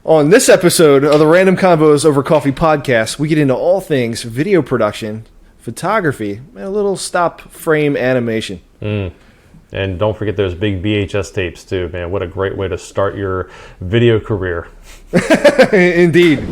On this episode of the Random Combos Over Coffee podcast, we get into all things video production, photography, and a little stop frame animation. And don't forget those big VHS tapes too, man. What a great way to start your video career. Indeed.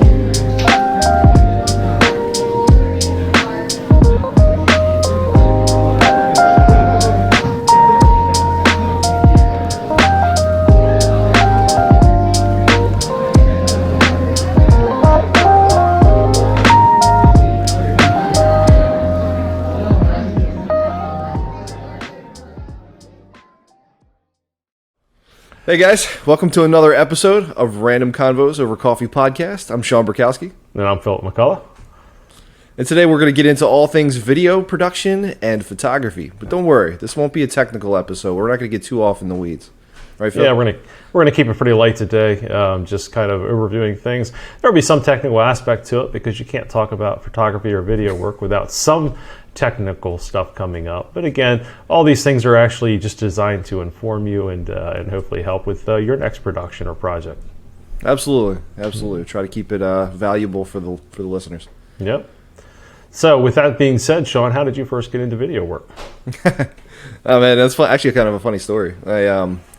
Hey guys, welcome to another episode of Random Convos Over Coffee podcast. I'm Sean Burkowski. And I'm Philip McCullough. And today we're going to get into all things video production and photography. But don't worry, this won't be a technical episode. We're not going to get too off in the weeds. Right, Phil? Yeah, we're gonna keep it pretty light today, just kind of overviewing things. There'll be some technical aspect to it because you can't talk about photography or video work without some technical stuff coming up. But again, all these things are actually just designed to inform you and hopefully help with your next production or project. Absolutely. Try to keep it valuable for the listeners. Yep. So with that being said, Sean, how did you first get into video work? Oh man, that's actually kind of a funny story.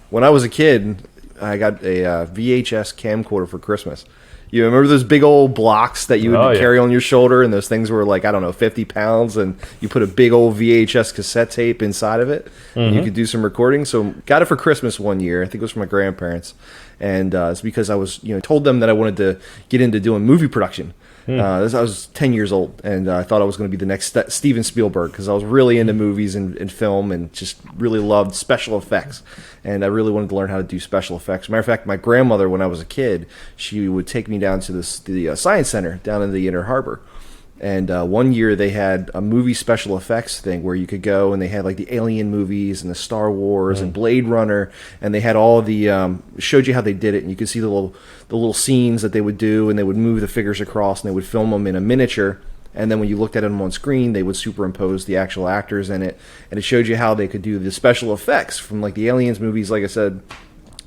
When I was a kid, I got a VHS camcorder for Christmas. You remember those big old blocks that you would carry on your shoulder, and those things were like, I don't know, 50 pounds, and you put a big old VHS cassette tape inside of it, and you could do some recording. So got it for Christmas one year. I think it was from my grandparents, and it's because I was, told them that I wanted to get into doing movie production. I was 10 years old, and I thought I was going to be the next Steven Spielberg because I was really into movies and film and just really loved special effects. And I really wanted to learn how to do special effects. Matter of fact, my grandmother, when I was a kid, she would take me down to the Science Center down in the Inner Harbor. And one year they had a movie special effects thing where you could go and they had like the Alien movies and the Star Wars and Blade Runner, and they had all of the showed you how they did it, and you could see the little scenes that they would do, and they would move the figures across and they would film them in a miniature, and then when you looked at them on screen they would superimpose the actual actors in it, and it showed you how they could do the special effects from like the Aliens movies, like I said,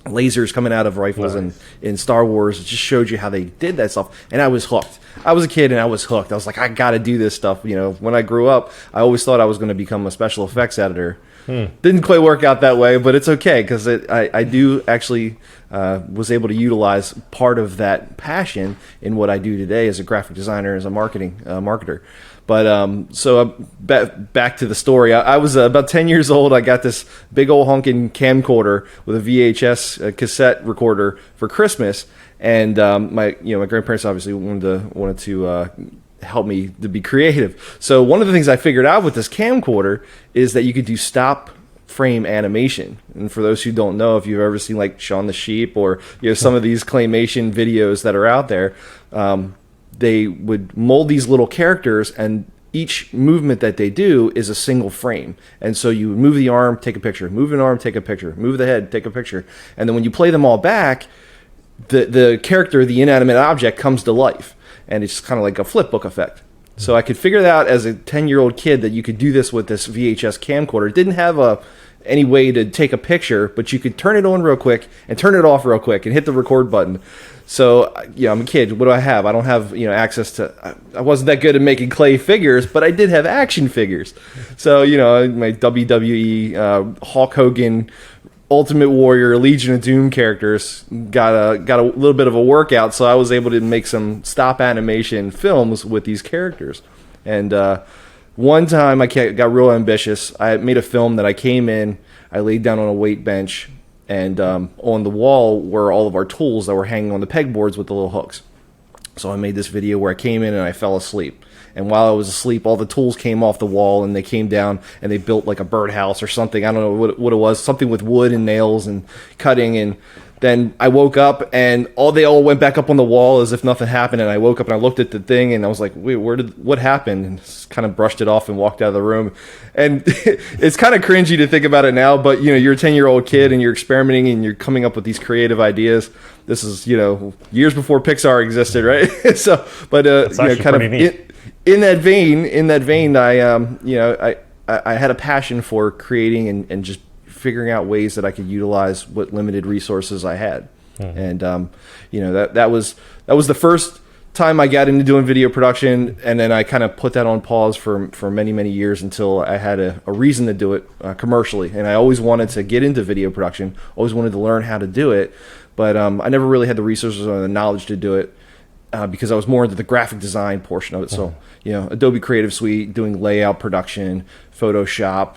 lasers coming out of rifles, and in Star Wars. It just showed you how they did that stuff, and I was hooked. I was a kid and I was hooked. I was like, I gotta do this stuff. When I grew up, I always thought I was going to become a special effects editor. Didn't quite work out that way, but it's okay because I do actually was able to utilize part of that passion in what I do today as a graphic designer, as a marketer. But so back to the story. I was about 10 years old. I got this big old honking camcorder with a VHS cassette recorder for Christmas, and my grandparents obviously wanted to help me to be creative. So one of the things I figured out with this camcorder is that you could do stop frame animation. And for those who don't know, if you've ever seen like Shaun the Sheep or some of these claymation videos that are out there, they would mold these little characters, and each movement that they do is a single frame. And so you move the arm, take a picture, move an arm, take a picture, move the head, take a picture. And then when you play them all back, the character, the inanimate object, comes to life. And it's kind of like a flip book effect. So I could figure that out as a 10-year-old kid that you could do this with this VHS camcorder. It didn't have any way to take a picture, but you could turn it on real quick and turn it off real quick and hit the record button. So, I'm a kid. What do I have? I don't have, access to... I wasn't that good at making clay figures, but I did have action figures. So, my WWE, Hulk Hogan, Ultimate Warrior, Legion of Doom characters got a little bit of a workout, so I was able to make some stop animation films with these characters. And one time I got real ambitious. I made a film that I came in, I laid down on a weight bench, and on the wall were all of our tools that were hanging on the pegboards with the little hooks. So I made this video where I came in and I fell asleep. And while I was asleep, all the tools came off the wall and they came down and they built like a birdhouse or something. I don't know what it was, something with wood and nails and cutting. And then I woke up and they all went back up on the wall as if nothing happened. And I woke up and I looked at the thing and I was like, wait, what happened? And just kind of brushed it off and walked out of the room. And it's kind of cringy to think about it now, but you're a 10-year-old kid and you're experimenting and you're coming up with these creative ideas. This is, years before Pixar existed, right? So, but kind of in that vein, I had a passion for creating and just figuring out ways that I could utilize what limited resources I had. And that was the first time I got into doing video production, and then I kind of put that on pause for many years until I had a reason to do it commercially. And I always wanted to get into video production, always wanted to learn how to do it, but I never really had the resources or the knowledge to do it because I was more into the graphic design portion of it. So Adobe Creative Suite, doing layout production, Photoshop,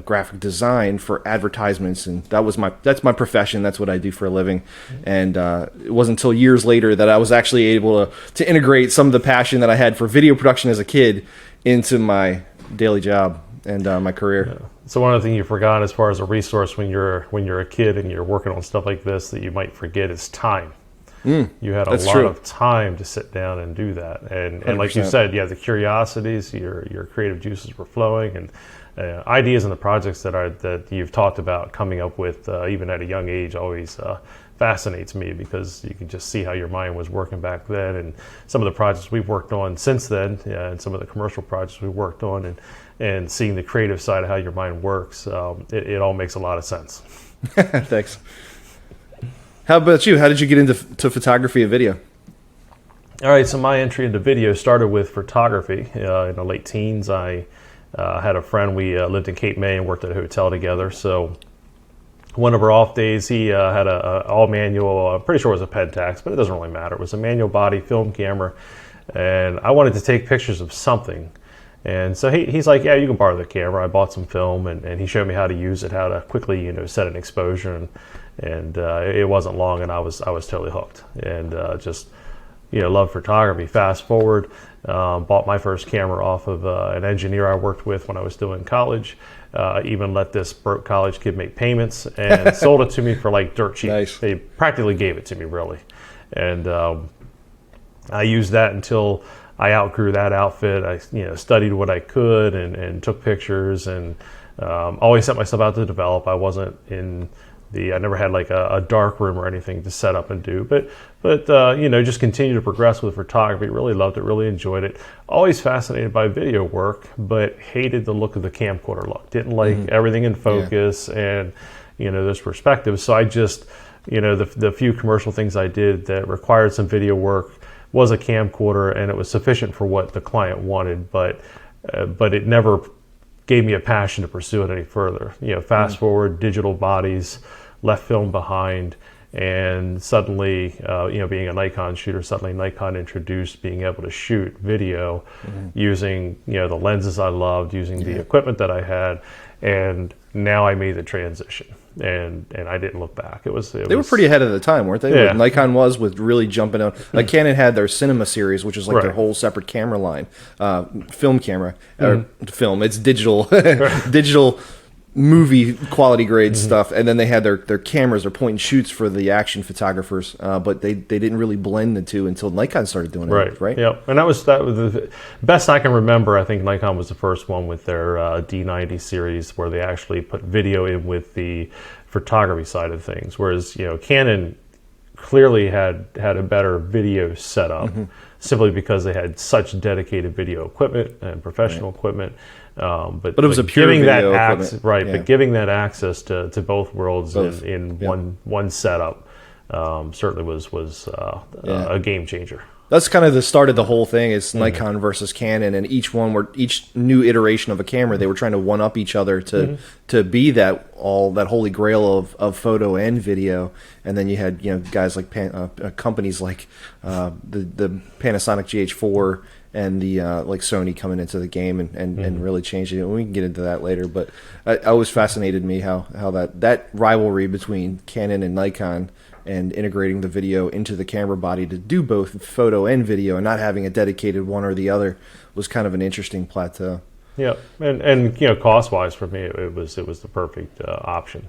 graphic design for advertisements, and that's my profession. That's what I do for a living. And it wasn't until years later that I was actually able to integrate some of the passion that I had for video production as a kid into my daily job and my career. Yeah. So one of the things you forgot as far as a resource when you're a kid and you're working on stuff like this that you might forget is time. You had a lot of time to sit down and do that, and like you said, the curiosities, your creative juices were flowing, and ideas and the projects that you've talked about coming up with even at a young age always fascinates me, because you can just see how your mind was working back then, and some of the projects we've worked on since then, and some of the commercial projects we worked on, and seeing the creative side of how your mind works, it all makes a lot of sense. Thanks. How about you? How did you get into photography and video? All right, so my entry into video started with photography. In the late teens, I had a friend. We lived in Cape May and worked at a hotel together. So one of our off days, he had a all manual, I'm pretty sure it was a Pentax, but it doesn't really matter. It was a manual body film camera, and I wanted to take pictures of something. And so he's like, yeah, you can borrow the camera. I bought some film, and he showed me how to use it, how to quickly set an exposure, and it wasn't long, and I was totally hooked, and just love photography. Fast forward, bought my first camera off of an engineer I worked with when I was still in college. Even let this broke college kid make payments, and sold it to me for like dirt cheap. Nice. They practically gave it to me, really, and I used that until I outgrew that outfit. I studied what I could and took pictures, and always set myself out to develop. I wasn't I never had like a dark room or anything to set up and do, but just continue to progress with photography. Really loved it, really enjoyed it. Always fascinated by video work, but hated the look of the camcorder look. Didn't like everything in focus and those perspectives. So I just the few commercial things I did that required some video work was a camcorder, and it was sufficient for what the client wanted, but it never gave me a passion to pursue it any further. Fast forward, digital bodies, left film behind, and suddenly, being a Nikon shooter, suddenly Nikon introduced being able to shoot video using, the lenses I loved, using the equipment that I had, and now I made the transition. And I didn't look back. They were pretty ahead of the time, weren't they? Yeah. Nikon was with really jumping out. Like Canon had their cinema series, which is like their whole separate camera line, film camera or film. It's digital, digital movie quality grade stuff. And then they had their cameras, their point and shoots for the action photographers. But they didn't really blend the two until Nikon started doing it. Right. Yeah. And that was the best I can remember. I think Nikon was the first one with their D90 series where they actually put video in with the photography side of things. Whereas, Canon clearly had a better video setup simply because they had such dedicated video equipment and professional equipment. But it was a pure giving video that equipment. But giving that access to both worlds in Yeah. one setup certainly was a game changer. That's kind of the start of the whole thing. Is Nikon versus Canon, and each new iteration of a camera, they were trying to one up each other to be that holy grail of photo and video. And then you had guys like companies like the Panasonic GH4 and the like Sony coming into the game and really changing it. And we can get into that later, but it always fascinated me how that rivalry between Canon and Nikon and integrating the video into the camera body to do both photo and video and not having a dedicated one or the other was kind of an interesting plateau. Yeah, and cost wise for me it was the perfect option.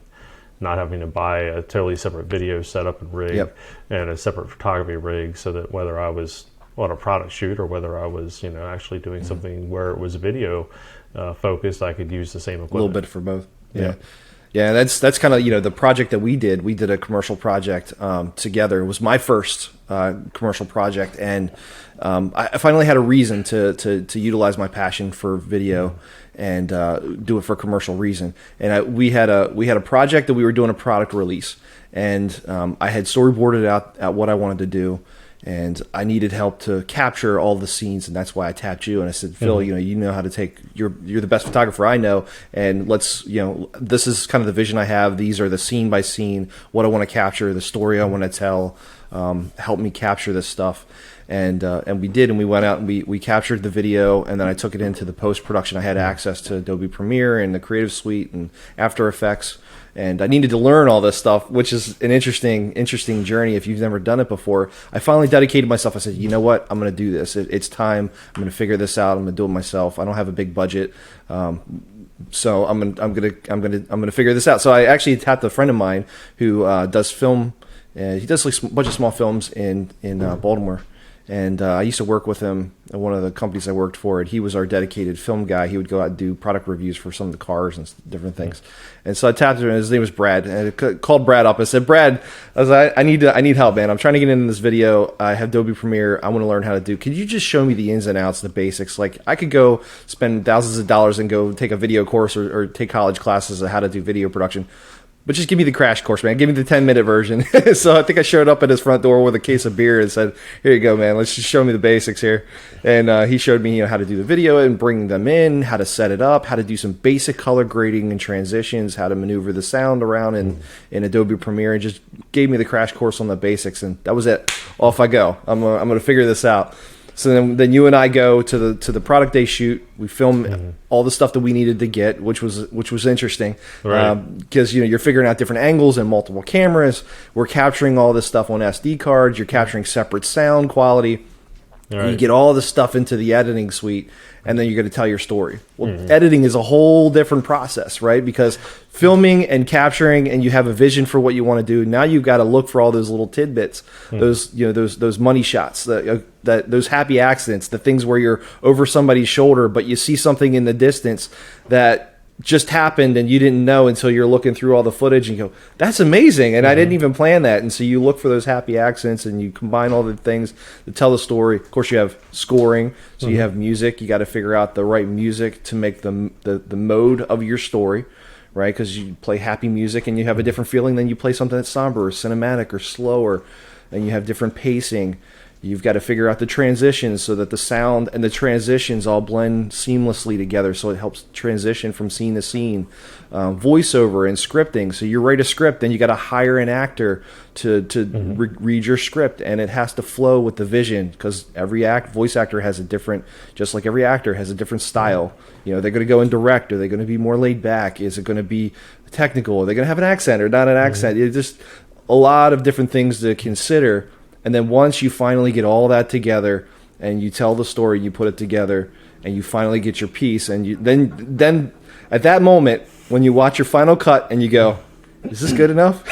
Not having to buy a totally separate video setup and rig and a separate photography rig, so that whether I was on a product shoot or whether I was actually doing something where it was video focused, I could use the same equipment. A little bit for both. Yeah. Yeah, that's kind of, you know, the project that we did. We did a commercial project together. It was my first commercial project, and I finally had a reason to utilize my passion for video and do it for a commercial reason. And we had a project that we were doing a product release, and I had storyboarded out at what I wanted to do. And I needed help to capture all the scenes, and that's why I tapped you. And I said, Phil, you know how to take. You're the best photographer I know, and let's, you know, this is kind of the vision I have. These are the scene by scene, what I want to capture, the story I want to tell. Help me capture this stuff, and we did, and we went out and we captured the video, and then I took it into the post production. I had access to Adobe Premiere and the Creative Suite and After Effects. And I needed to learn all this stuff, which is an interesting journey if you've never done it before. I finally dedicated myself. I said, you know what? I'm going to do this. It's time. I'm going to figure this out. I'm going to do it myself. I don't have a big budget, so I'm going to figure this out. So I actually tapped a friend of mine who does film. He does like a bunch of small films in Baltimore. And I used to work with him at one of the companies I worked for, and he was our dedicated film guy. He would go out and do product reviews for some of the cars and different things. And so I tapped him, and his name was Brad. And I called Brad up. I said, Brad, I need help, man. I'm trying to get into this video. I have Adobe Premiere. I want to learn how to do. Could you just show me the ins and outs, the basics? Like, I could go spend thousands of dollars and go take a video course or take college classes on how to do video production. But just give me the crash course, man. Give me the 10-minute version. So I think I showed up at his front door with a case of beer and said, here you go, man. Let's just show me the basics here. And he showed me, you know, how to do the video and bring them in, how to set it up, how to do some basic color grading and transitions, how to maneuver the sound around in Adobe Premiere, and just gave me the crash course on the basics. And that was it. Off I go. I'm going to figure this out. So then you and I go to the product day shoot. We film all the stuff that we needed to get, which was interesting, because you know, you're figuring out different angles and multiple cameras. We're capturing all this stuff on SD cards. You're capturing separate sound quality. Right. You get all this stuff into the editing suite, and then you're going to tell your story. Well, editing is a whole different process, right? Because filming and capturing, and you have a vision for what you want to do. Now you've got to look for all those little tidbits, those money shots, those happy accidents, the things where you're over somebody's shoulder, but you see something in the distance that just happened and you didn't know until you're looking through all the footage and you go, that's amazing, and I didn't even plan that. And so you look for those happy accents and you combine all the things to tell the story. Of course, you have scoring, so you have music. You got to figure out the right music to make the mode of your story, right? Because you play happy music and you have a different feeling than you play something that's somber or cinematic or slower, and you have different pacing. You've got to figure out the transitions so that the sound and the transitions all blend seamlessly together, so it helps transition from scene to scene. Voiceover and scripting. So you write a script, then you got to hire an actor to read your script, and it has to flow with the vision, because every voice actor has a different, just like every actor has a different style. You know, they're going to go in direct, or they're going to be more laid back. Is it going to be technical? Are they going to have an accent or not an accent? It's just a lot of different things to consider. And then once you finally get all that together and you tell the story, you put it together, and you finally get your piece, and you then at that moment when you watch your final cut and you go, is this good enough?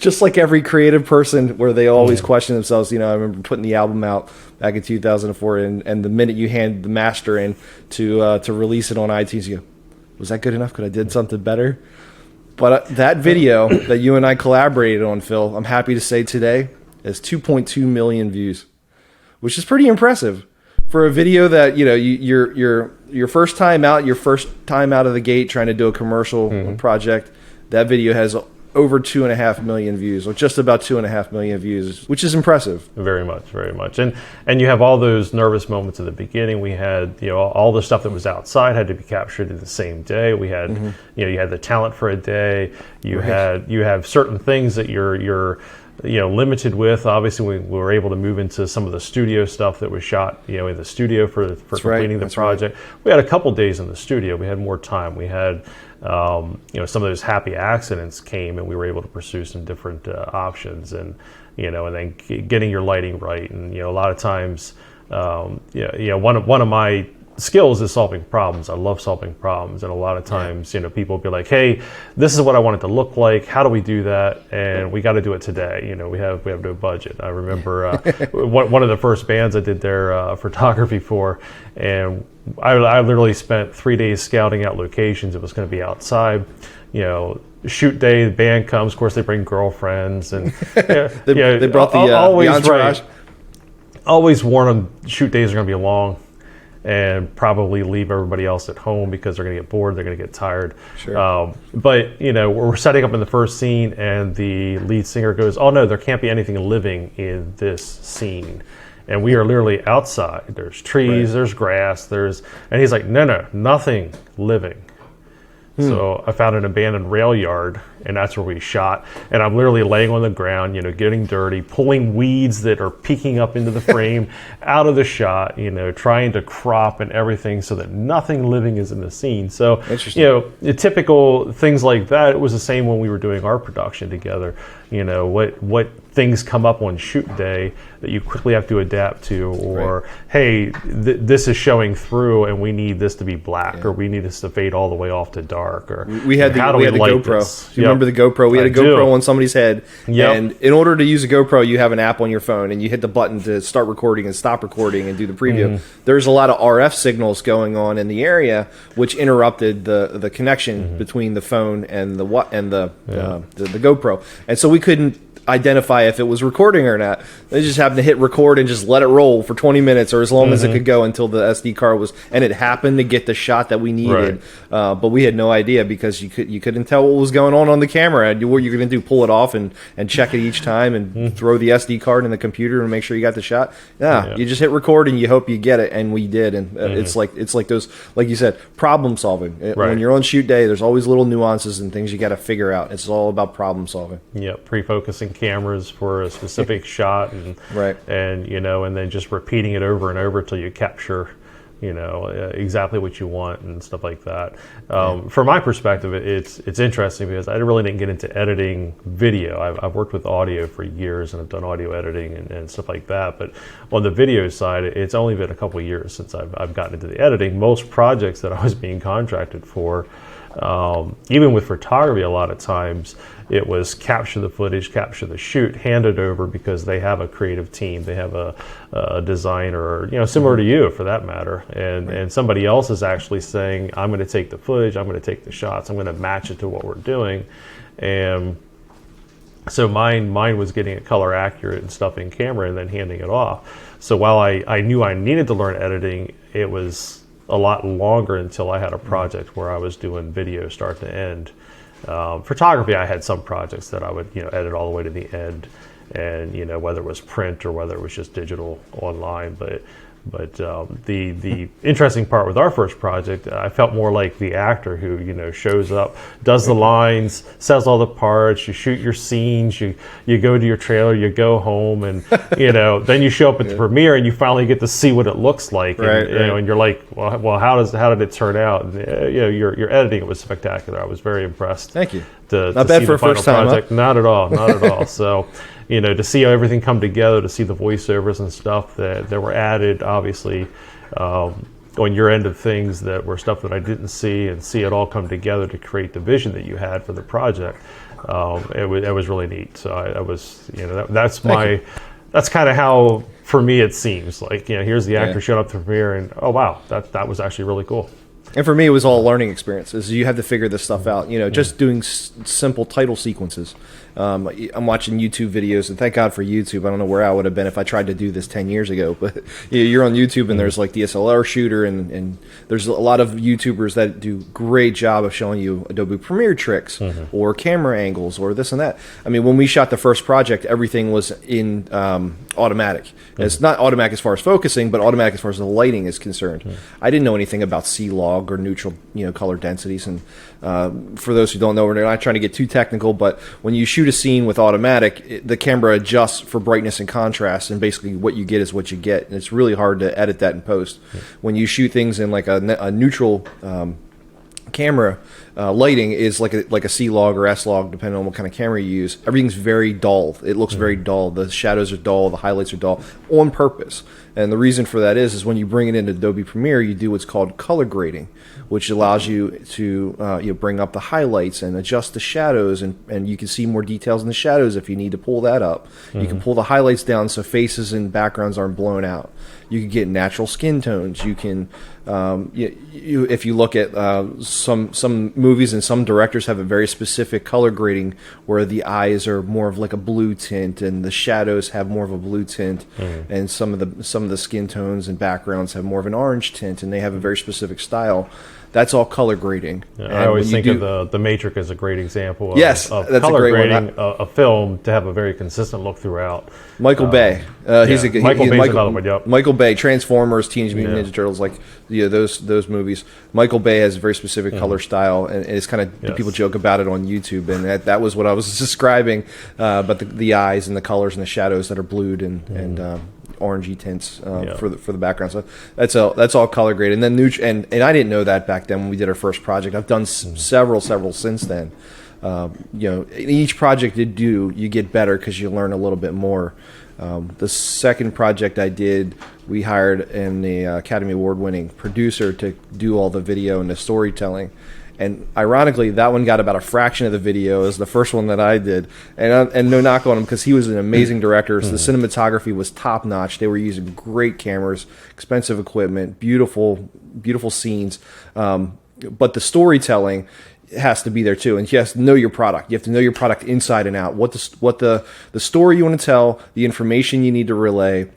Just like every creative person, where they always question themselves. You know, I remember putting the album out back in 2004, and the minute you hand the master in to release it on iTunes, you go, was that good enough? Could I did something better? But that video that you and I collaborated on, Phil, I'm happy to say today, has 2.2 million views, which is pretty impressive for a video that, you know, your first time out of the gate trying to do a commercial project. That video has over 2.5 million views, or just about 2.5 million views, which is impressive. Very much. And you have all those nervous moments at the beginning. We had, you know, all the stuff that was outside had to be captured in the same day. We had, you know, you had the talent for a day. You have certain things that you're limited with. Obviously, we were able to move into some of the studio stuff that was shot, you know, in the studio for completing the project. We had a couple days in the studio. We had more time. We had, some of those happy accidents came, and we were able to pursue some different options, and then getting your lighting right. And, you know, a lot of times, one of my skills is solving problems. I love solving problems, and a lot of times, you know, people will be like, "Hey, this is what I want it to look like. How do we do that?" And we got to do it today. You know, we have no budget. I remember one of the first bands I did their photography for, and I literally spent 3 days scouting out locations. It was going to be outside. You know, shoot day, the band comes. Of course, they bring girlfriends, and they brought the entourage. Right, always warn them shoot days are going to be long, and probably leave everybody else at home because they're going to get bored, they're going to get tired. Sure. But we're setting up in the first scene, and the lead singer goes, "Oh no, there can't be anything living in this scene." And we are literally outside. There's trees, there's grass, and he's like, no, nothing living. So I found an abandoned rail yard, and that's where we shot. And I'm literally laying on the ground, getting dirty, pulling weeds that are peeking up into the frame out of the shot, trying to crop and everything so that nothing living is in the scene. So, the typical things like that, it was the same when we were doing our production together. What things come up on shoot day that you quickly have to adapt to, or hey, this is showing through and we need this to be black, or we need this to fade all the way off to dark, or we had the GoPro. Do you remember the GoPro? We had a GoPro on somebody's head, and in order to use a GoPro, you have an app on your phone, and you hit the button to start recording and stop recording and do the preview. There's a lot of RF signals going on in the area, which interrupted the connection between the phone and the GoPro, and so we couldn't identify if it was recording or not. They just happened to hit record and just let it roll for 20 minutes or as long as it could go until the SD card was, and it happened to get the shot that we needed. But we had no idea because you couldn't tell what was going on the camera. And what you're going to do, pull it off and check it each time and throw the SD card in the computer and make sure you got the shot. You just hit record and you hope you get it, and we did. And it's like those, like you said, problem solving. When you're on shoot day, there's always little nuances and things you got to figure out. It's all about problem solving. Pre-focusing cameras for a specific shot, and and then just repeating it over and over till you capture exactly what you want and stuff like that. From my perspective, it's interesting because I really didn't get into editing video. I've worked with audio for years, and I've done audio editing and stuff like that. But on the video side, it's only been a couple of years since I've gotten into the editing. Most projects that I was being contracted for, even with photography, a lot of times it was capture the footage, capture the shoot, hand it over, because they have a creative team, they have a designer, similar to you for that matter, and somebody else is actually saying, I'm going to take the footage, I'm going to take the shots, I'm going to match it to what we're doing. And so mine was getting it color accurate and stuff in camera and then handing it off. So while I knew I needed to learn editing, it was a lot longer until I had a project where I was doing video start to end. Photography, I had some projects that I would edit all the way to the end, and whether it was print or whether it was just digital online. But the interesting part with our first project, I felt more like the actor who shows up, does the lines, says all the parts, you shoot your scenes, you go to your trailer, you go home, and then you show up at the premiere and you finally get to see what it looks like, and you're like, well, how did it turn out? And, your editing, it was spectacular. I was very impressed. Thank you. Not bad for a first time, huh? Not at all. So, to see everything come together, to see the voiceovers and stuff that were added, obviously, on your end of things that were stuff that I didn't see, and see it all come together to create the vision that you had for the project. It was really neat. So I was, that's kind of how, for me, it seems like, here's the actor showing up to the premiere, and oh wow, that was actually really cool. And for me, it was all learning experiences. You have to figure this stuff out. Just doing simple title sequences. I'm watching YouTube videos, and thank God for YouTube. I don't know where I would have been if I tried to do this 10 years ago. But you're on YouTube, and there's like DSLR shooter, and there's a lot of YouTubers that do great job of showing you Adobe Premiere tricks or camera angles or this and that. I mean, when we shot the first project, everything was in automatic. And it's not automatic as far as focusing, but automatic as far as the lighting is concerned. I didn't know anything about C-log or neutral color densities. And for those who don't know, we're not trying to get too technical, but when you shoot a scene with automatic, the camera adjusts for brightness and contrast, and basically what you get is what you get, and it's really hard to edit that in post. When you shoot things in like a neutral camera, lighting is like a C-log or S-log, depending on what kind of camera you use. Everything's very dull. It looks very dull. The shadows are dull. The highlights are dull on purpose. And the reason for that is when you bring it into Adobe Premiere, you do what's called color grading, which allows you to bring up the highlights and adjust the shadows, and you can see more details in the shadows if you need to pull that up. You can pull the highlights down so faces and backgrounds aren't blown out. You can get natural skin tones. You can If you look at some movies, and some directors have a very specific color grading where the eyes are more of like a blue tint and the shadows have more of a blue tint, and some of the skin tones and backgrounds have more of an orange tint, and they have a very specific style. That's all color grading. I always think of the Matrix as a great example of, yes, of that's color a great grading a film to have a very consistent look throughout. Michael Bay. He's a good Michael Bay, Transformers, Teenage Mutant Ninja Turtles, like those movies. Michael Bay has a very specific color style, and it's kind of people joke about it on YouTube, and that was what I was describing. But the eyes and the colors and the shadows that are blued and orangey tints for the background. So that's all color graded. And then and I didn't know that back then when we did our first project. I've done several since then. In each project you get better because you learn a little bit more. The second project I did, we hired an Academy Award-winning producer to do all the video and the storytelling. And ironically, that one got about a fraction of the video as the first one that I did. And no knock on him, because he was an amazing director. So the cinematography was top notch. They were using great cameras, expensive equipment, beautiful scenes. But the storytelling has to be there too, and you have to know your product. You have to know your product inside and out. What the story you want to tell, the information you need to relay,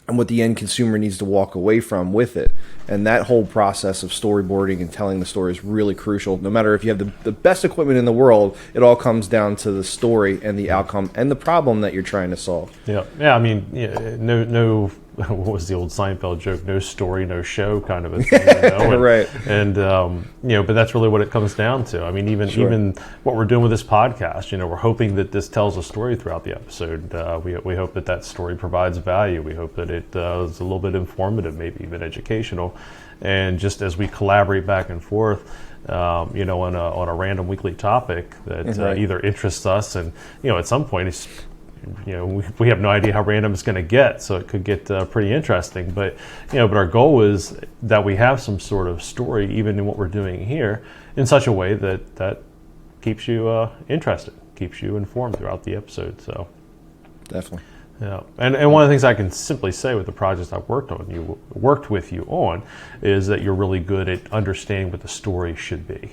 and what the end consumer needs to walk away from with it. And that whole process of storyboarding and telling the story is really crucial. No matter if you have the best equipment in the world, it all comes down to the story and the outcome and the problem that you're trying to solve. Yeah. I mean, no. What was the old Seinfeld joke? No story, no show, kind of a thing. Right. And but that's really what it comes down to. I mean, even what we're doing with this podcast, we're hoping that this tells a story throughout the episode. We hope that story provides value. We hope that it is a little bit informative, maybe even educational. And just as we collaborate back and forth, on a random weekly topic that either interests us, and at some point it's. We have no idea how random it's going to get, so it could get pretty interesting. But but our goal is that we have some sort of story, even in what we're doing here, in such a way that keeps you interested, keeps you informed throughout the episode. So definitely, yeah. And one of the things I can simply say with the projects I've worked with you on, is that you're really good at understanding what the story should be.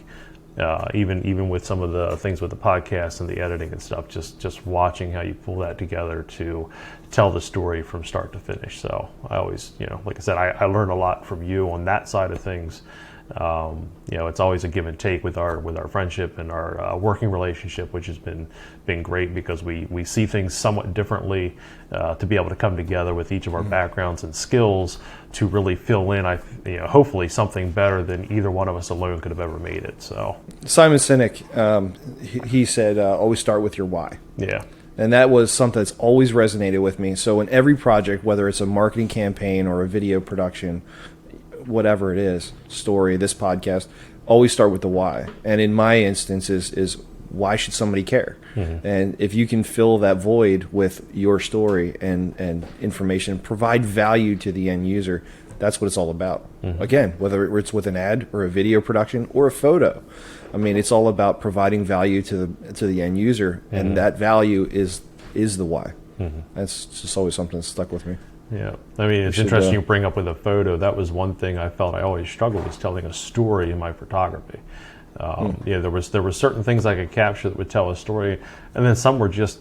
Even with some of the things with the podcast and the editing and stuff, just watching how you pull that together to tell the story from start to finish. So I always, like I said, I learn a lot from you on that side of things. It's always a give and take with our friendship and our working relationship, which has been great, because we see things somewhat differently, to be able to come together with each of our backgrounds and skills to really fill in, hopefully something better than either one of us alone could have ever made it. So Simon Sinek, he said, always start with your why. Yeah. And that was something that's always resonated with me. So in every project, whether it's a marketing campaign or a video production, whatever it is, story, this podcast, always start with the why. And in my instance is why should somebody care? Mm-hmm. And if you can fill that void with your story and information, provide value to the end user, that's what it's all about. Mm-hmm. Again, whether it's with an ad or a video production or a photo, I mean, it's all about providing value to the end user, mm-hmm. and that value is the why. Mm-hmm. That's just always something that's stuck with me. Yeah, I mean, it's interesting you bring up with a photo. That was one thing I felt I always struggled with, telling a story in my photography. There were certain things I could capture that would tell a story, and then some were just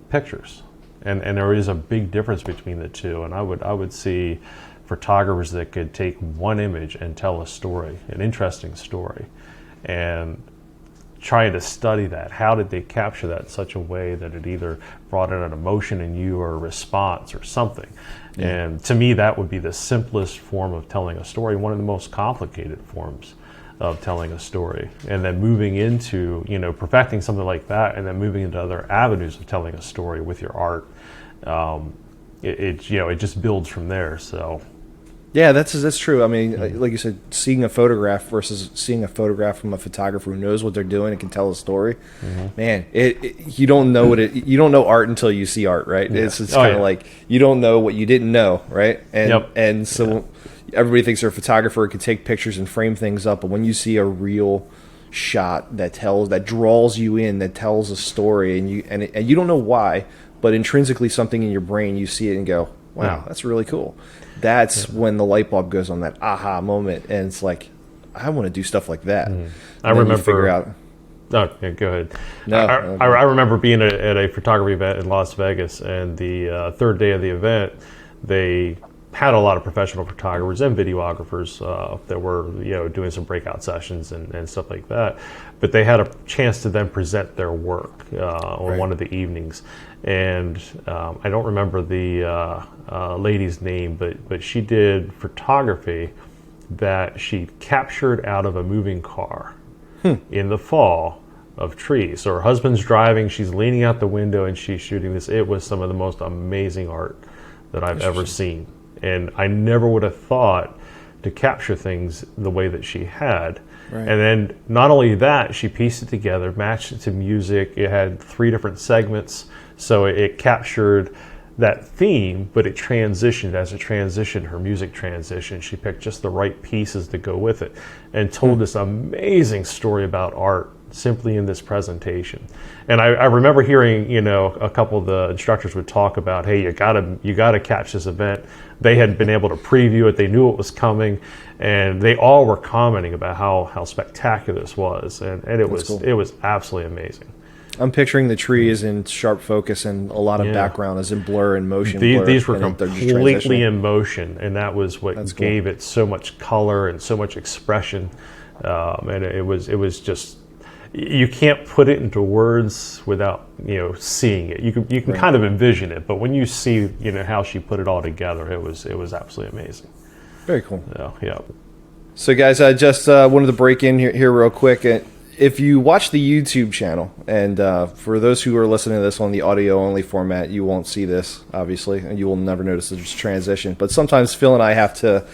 pictures, and there is a big difference between the two. And I would see photographers that could take one image and tell a story, an interesting story, and trying to study that. How did they capture that in such a way that it either brought in an emotion in you or a response or something? Yeah. And to me, that would be the simplest form of telling a story, one of the most complicated forms of telling a story. And then moving into, perfecting something like that, and then moving into other avenues of telling a story with your art, it just builds from there. So. Yeah, that's true. I mean, like you said, seeing a photograph versus seeing a photograph from a photographer who knows what they're doing and can tell a story. Mm-hmm. Man, you don't know you don't know art until you see art, right? Yeah. It's kind of like you don't know what you didn't know, right? And so everybody thinks they're a photographer, can take pictures and frame things up, but when you see a real shot that draws you in, that tells a story, and you don't know why, but intrinsically something in your brain, you see it and go, wow, that's really cool. That's when the light bulb goes on, that aha moment, and it's like, I want to do stuff like that. I remember figure out. Oh, yeah, go ahead. No, I remember being at a photography event in Las Vegas, and the third day of the event, they had a lot of professional photographers and videographers that were doing some breakout sessions and stuff like that. But they had a chance to then present their work on one of the evenings. And I don't remember the lady's name, but she did photography that she captured out of a moving car in the fall of trees. So her husband's driving, she's leaning out the window, and she's shooting this. It was some of the most amazing art that I've ever seen. And I never would have thought to capture things the way that she had. Right. And then not only that, she pieced it together, matched it to music. It had 3 different segments. So it captured that theme, but it transitioned. As it transitioned, her music transitioned. She picked just the right pieces to go with it and told this amazing story about art simply in this presentation. And I remember hearing, a couple of the instructors would talk about, hey, you gotta catch this event. They had been able to preview it. They knew it was coming, and they all were commenting about how spectacular this was. And it was cool. It was absolutely amazing. I'm picturing the tree is in sharp focus, and a lot of background is in blur and motion blur. These were completely in motion, and that was what gave it so much color and so much expression. And it was just, you can't put it into words without seeing it. You can kind of envision it, but when you see how she put it all together, it was absolutely amazing. Very cool. Yeah. So guys, I just wanted to break in here real quick. If you watch the YouTube channel, and for those who are listening to this on the audio only format, you won't see this, obviously, and you will never notice the transition. But sometimes Phil and I have to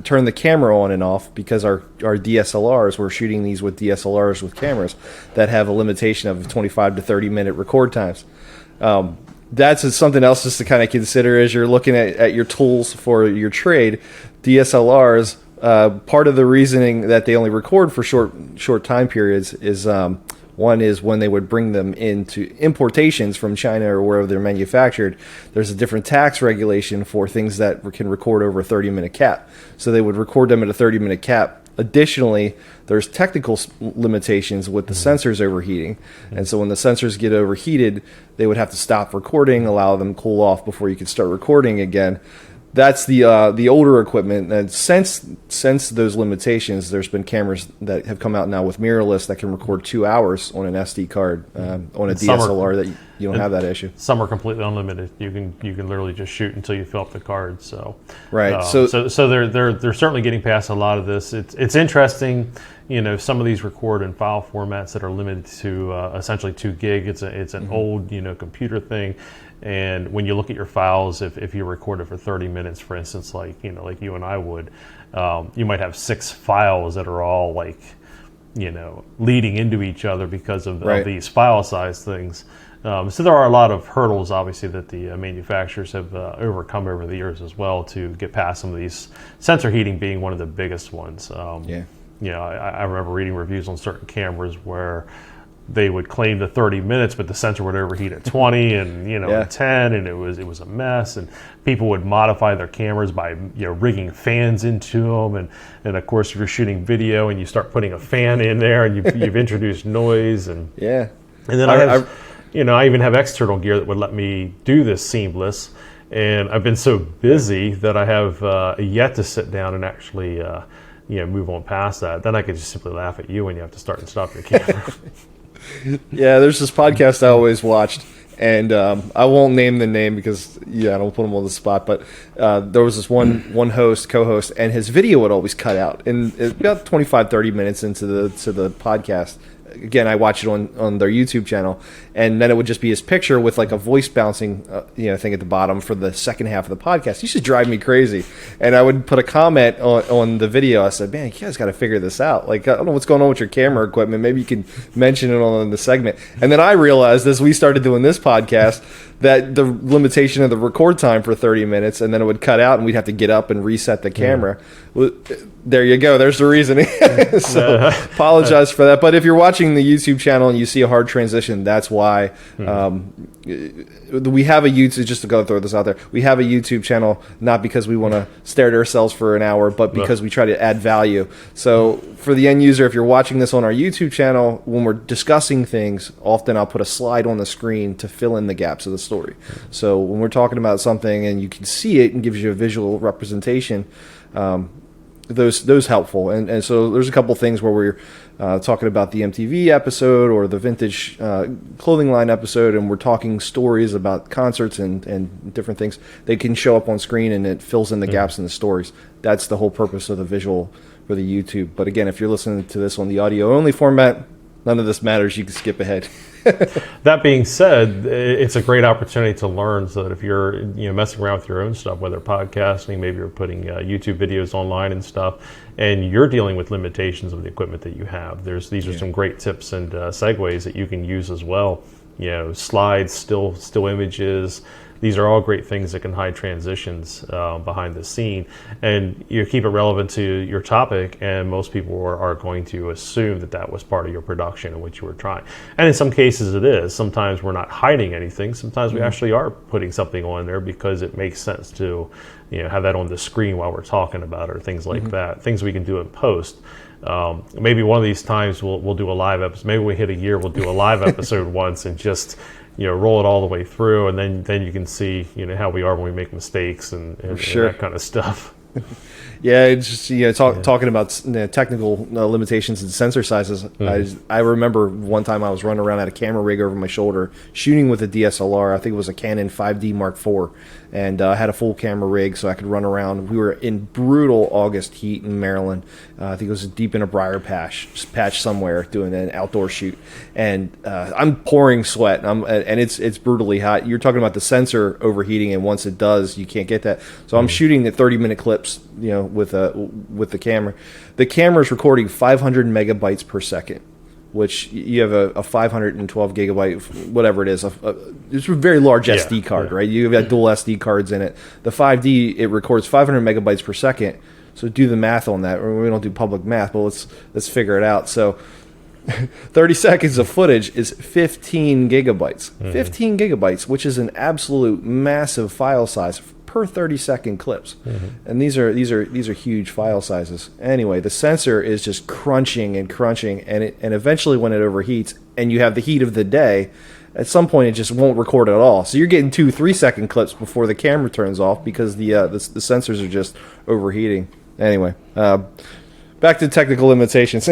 turn the camera on and off because our DSLRs, we're shooting these with DSLRs with cameras that have a limitation of 25 to 30 minute record times. That's something else just to kind of consider as you're looking at your tools for your trade. DSLRs, part of the reasoning that they only record for short time periods is one is when they would bring them into importations from China or wherever they're manufactured, there's a different tax regulation for things that can record over a 30-minute cap. So they would record them at a 30-minute cap. Additionally, there's technical limitations with the sensors overheating. And so when the sensors get overheated, they would have to stop recording, allow them to cool off before you could start recording again. That's the older equipment, and since those limitations, there's been cameras that have come out now with mirrorless that can record 2 hours on an SD card on a DSLR that you don't have that issue. Some are completely unlimited. You can literally just shoot until you fill up the card. So right. So they're certainly getting past a lot of this. It's interesting. Some of these record in file formats that are limited to essentially 2 gig. It's an old computer thing. And when you look at your files, if you record it for 30 minutes, for instance, like you and I would, you might have 6 files that are all leading into each other because of these file size things. So there are a lot of hurdles, obviously, that the manufacturers have overcome over the years as well to get past some of these, sensor heating being one of the biggest ones. I remember reading reviews on certain cameras where they would claim the 30 minutes, but the sensor would overheat at 20 and 10, and it was a mess. And people would modify their cameras by rigging fans into them, and of course, if you're shooting video and you start putting a fan in there, and you've introduced noise, and then I even have external gear that would let me do this seamless. And I've been so busy that I have yet to sit down and actually move on past that. Then I could just simply laugh at you when you have to start and stop your camera. Yeah, there's this podcast I always watched, and I won't name the name because I don't put him on the spot, but there was this one co-host, and his video would always cut out. And about 25, 30 minutes into the podcast, again, I watch it on their YouTube channel, and then it would just be his picture with like a voice bouncing thing at the bottom for the second half of the podcast. It used to drive me crazy, and I would put a comment on the video. I said, man, you guys got to figure this out. Like, I don't know what's going on with your camera equipment. Maybe you can mention it on the segment. And then I realized as we started doing this podcast that the limitation of the record time for 30 minutes, and then it would cut out and we'd have to get up and reset the camera. There you go. There's the reasoning. So apologize for that. But if you're watching watching the YouTube channel and you see a hard transition, that's why we have a YouTube, just to go throw this out there, we have a YouTube channel, not because we want to stare at ourselves for an hour, but because we try to add value. So for the end user, if you're watching this on our YouTube channel, when we're discussing things, often I'll put a slide on the screen to fill in the gaps of the story. So when we're talking about something and you can see it and gives you a visual representation, those helpful. And so there's a couple things where we're talking about the MTV episode or the vintage clothing line episode, and we're talking stories about concerts and different things. They can show up on screen and it fills in the gaps in the stories. That's the whole purpose of the visual for the YouTube. But again, if you're listening to this on the audio only format, none of this matters. You can skip ahead. That being said, it's a great opportunity to learn, so that if you're messing around with your own stuff, whether podcasting, maybe you're putting YouTube videos online and stuff, and you're dealing with limitations of the equipment that you have, these are some great tips and segues that you can use as well. Slides, still images. These are all great things that can hide transitions behind the scene, and you keep it relevant to your topic, and most people are going to assume that was part of your production and what you were trying. And in some cases it is. Sometimes we're not hiding anything. Sometimes we actually are putting something on there because it makes sense to have that on the screen while we're talking about it, or things like that. Things we can do in post. Maybe one of these times we'll do a live episode. Maybe we hit a year, we'll do a live episode once and just roll it all the way through, and then you can see how we are when we make mistakes and that kind of stuff. Yeah, it's just talking about technical limitations and sensor sizes. I remember one time I was running around, had a camera rig over my shoulder, shooting with a DSLR. I think it was a Canon 5D Mark IV, and I had a full camera rig so I could run around. We were in brutal August heat in Maryland. I think it was deep in a briar patch somewhere, doing an outdoor shoot, and I'm pouring sweat, and it's brutally hot. You're talking about the sensor overheating, and once it does, you can't get that. So I'm shooting at 30-minute clips, with the camera. The camera is recording 500 megabytes per second, which you have a 512 gigabyte, whatever it is. It's a very large SD card, right? You've got dual SD cards in it. The 5D, it records 500 megabytes per second. So do the math on that. We don't do public math, but let's figure it out. So 30 seconds of footage is 15 gigabytes. 15 gigabytes, which is an absolute massive file size per 30-second clips. And these are huge file sizes. Anyway, the sensor is just crunching, and eventually when it overheats and you have the heat of the day, at some point it just won't record at all. So you're getting 2-3 second clips before the camera turns off because the sensors are just overheating. Anyway, back to technical limitations.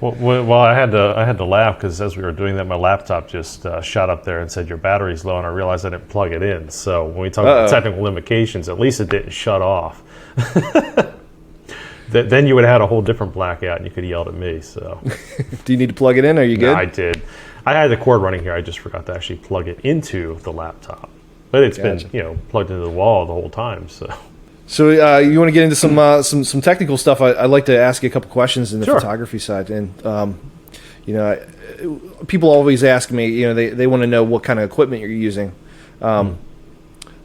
well, I had to laugh because as we were doing that, my laptop just shot up there and said your battery's low, and I realized I didn't plug it in. So when we talk about technical limitations, at least it didn't shut off. Then you would have had a whole different blackout, and you could have yelled at me. So, do you need to plug it in? Are you good? No, I did. I had the cord running here. I just forgot to actually plug it into the laptop, but it's been plugged into the wall the whole time. So you want to get into some technical stuff? I'd like to ask you a couple questions in the photography side, and people always ask me, they want to know what kind of equipment you're using.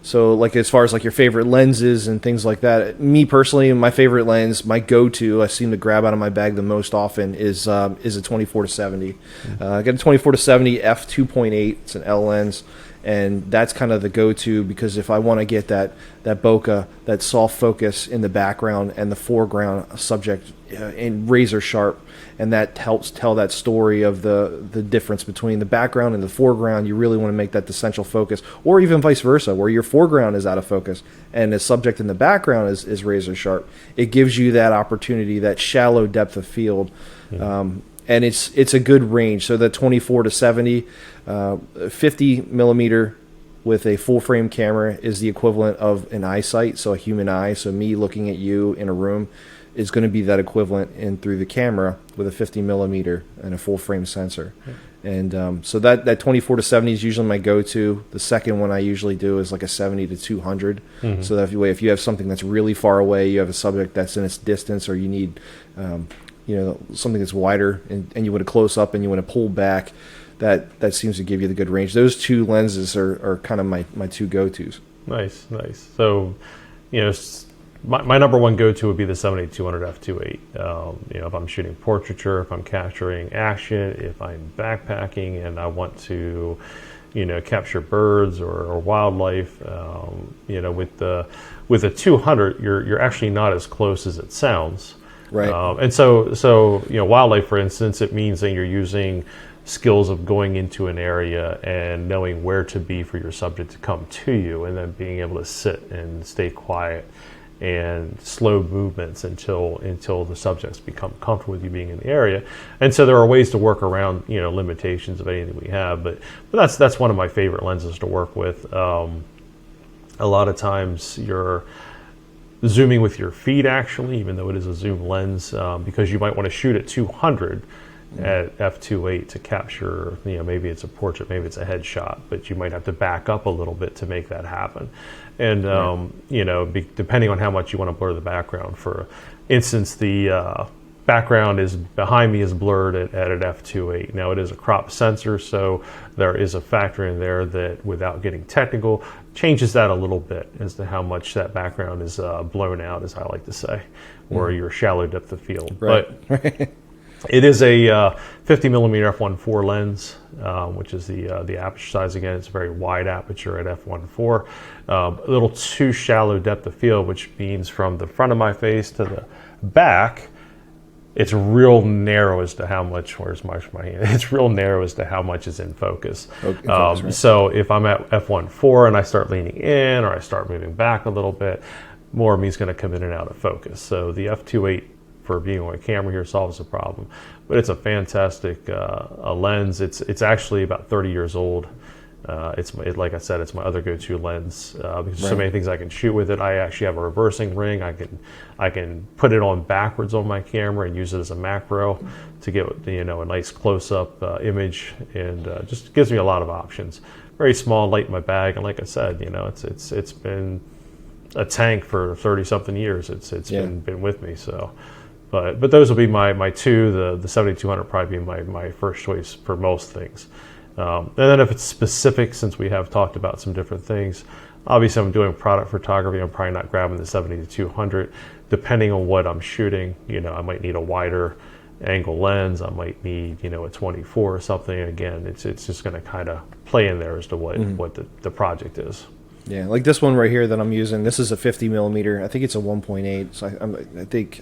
So like as far as like your favorite lenses and things like that. Me personally, my favorite lens, my go-to, I seem to grab out of my bag the most often is a 24-70. I got a 24-70 f2.8. It's an L lens. And that's kind of the go-to because if I want to get that bokeh, that soft focus in the background and the foreground subject in razor sharp, and that helps tell that story of the difference between the background and the foreground. You really want to make that the central focus, or even vice versa, where your foreground is out of focus and the subject in the background is razor sharp. It gives you that opportunity, that shallow depth of field. And it's a good range. So the 24-70, 50 millimeter with a full frame camera is the equivalent of an eyesight, so a human eye. So me looking at you in a room is going to be that equivalent in through the camera with a 50 millimeter and a full frame sensor. And so that 24-70 is usually my go-to. The second one I usually do is like a 70-200. So that if you have something that's really far away, you have a subject that's in its distance, or you need something that's wider, and you want to close up and you want to pull back, that seems to give you the good range. Those two lenses are kind of my two go-tos. Nice. So, my number one go-to would be the 7200 f2.8. You know, if I'm shooting portraiture, if I'm capturing action, if I'm backpacking and I want to, you know, capture birds or wildlife, you know, with a 200, you're actually not as close as it sounds. Right. And so you know, wildlife, for instance, it means that you're using skills of going into an area and knowing where to be for your subject to come to you, and then being able to sit and stay quiet and slow movements until the subjects become comfortable with you being in the area. And so there are ways to work around, you know, limitations of anything we have, but that's one of my favorite lenses to work with. A lot of times you're zooming with your feet, actually, even though it is a zoom lens, because you might want to shoot at 200 at f2.8 to capture, you know, maybe it's a portrait, maybe it's a headshot, but you might have to back up a little bit to make that happen. And you know, depending on how much you want to blur the background. For instance, the background is behind me is blurred at an f2.8. Now it is a crop sensor, so there is a factor in there that, without getting technical, changes that a little bit as to how much that background is blown out, as I like to say, or your shallow depth of field. Right. But it is a 50 millimeter f1.4 lens, which is the aperture size. Again, it's a very wide aperture at f1.4. A little too shallow depth of field, which means from the front of my face to the back, it's real narrow as to how much, where's my hand? It's real narrow as to how much is in focus. Right. So if I'm at f1.4 and I start leaning in, or I start moving back a little bit, more of me is going to come in and out of focus. So the f2.8 for being on a camera here solves the problem. But it's a fantastic a lens. It's actually about 30 years old. Like I said, it's my other go-to lens because there's so many things I can shoot with it. I actually have a reversing ring. I can put it on backwards on my camera and use it as a macro to get, you know, a nice close-up image, and just gives me a lot of options. Very small, light in my bag, and like I said, you know, it's been a tank for 30-something years. It's been with me. So. But those will be my two. The 7200 probably be my first choice for most things. And then if it's specific, since we have talked about some different things, obviously I'm doing product photography, I'm probably not grabbing the 70-200. Depending on what I'm shooting, you know, I might need a wider angle lens. I might need, you know, a 24 or something. Again, it's just going to kind of play in there as to what the project is. Yeah, like this one right here that I'm using. This is a 50 millimeter. I think it's a 1.8. So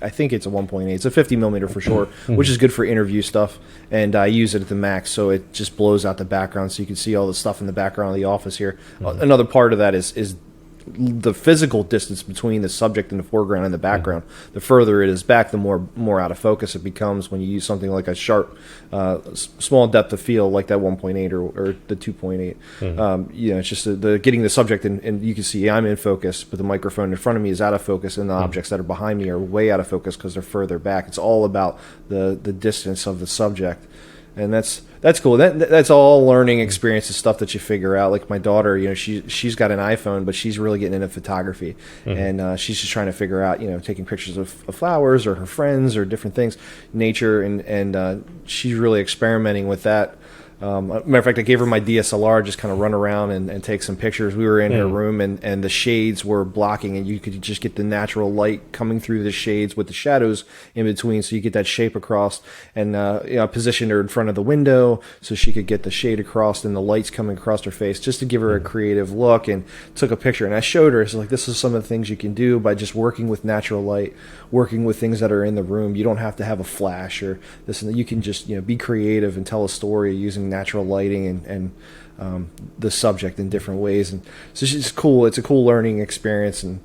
I think it's a 1.8. It's a 50 millimeter for sure, which is good for interview stuff. And I use it at the max, so it just blows out the background, so you can see all the stuff in the background of the office here. Another part of that is the physical distance between the subject and the foreground and the background. The further it is back, the more out of focus it becomes when you use something like a sharp, small depth of field like that 1.8 or the 2.8. You know, it's just the getting the subject and you can see I'm in focus, but the microphone in front of me is out of focus, and the objects that are behind me are way out of focus because they're further back. It's all about the distance of the subject. And that's cool. That's all learning experiences, stuff that you figure out. Like my daughter, you know, she's got an iPhone, but she's really getting into photography, and she's just trying to figure out, you know, taking pictures of flowers or her friends or different things, nature, and she's really experimenting with that. Matter of fact, I gave her my DSLR, just kind of run around and take some pictures. We were in her room, and the shades were blocking, and you could just get the natural light coming through the shades with the shadows in between, so you get that shape across. And you know, I positioned her in front of the window so she could get the shade across and the lights coming across her face, just to give her a creative look, and took a picture. And I showed her, it's like, this is some of the things you can do by just working with natural light, working with things that are in the room. You don't have to have a flash or this and that. You can just, you know, be creative and tell a story using natural lighting and the subject in different ways. And so she's cool. It's a cool learning experience, and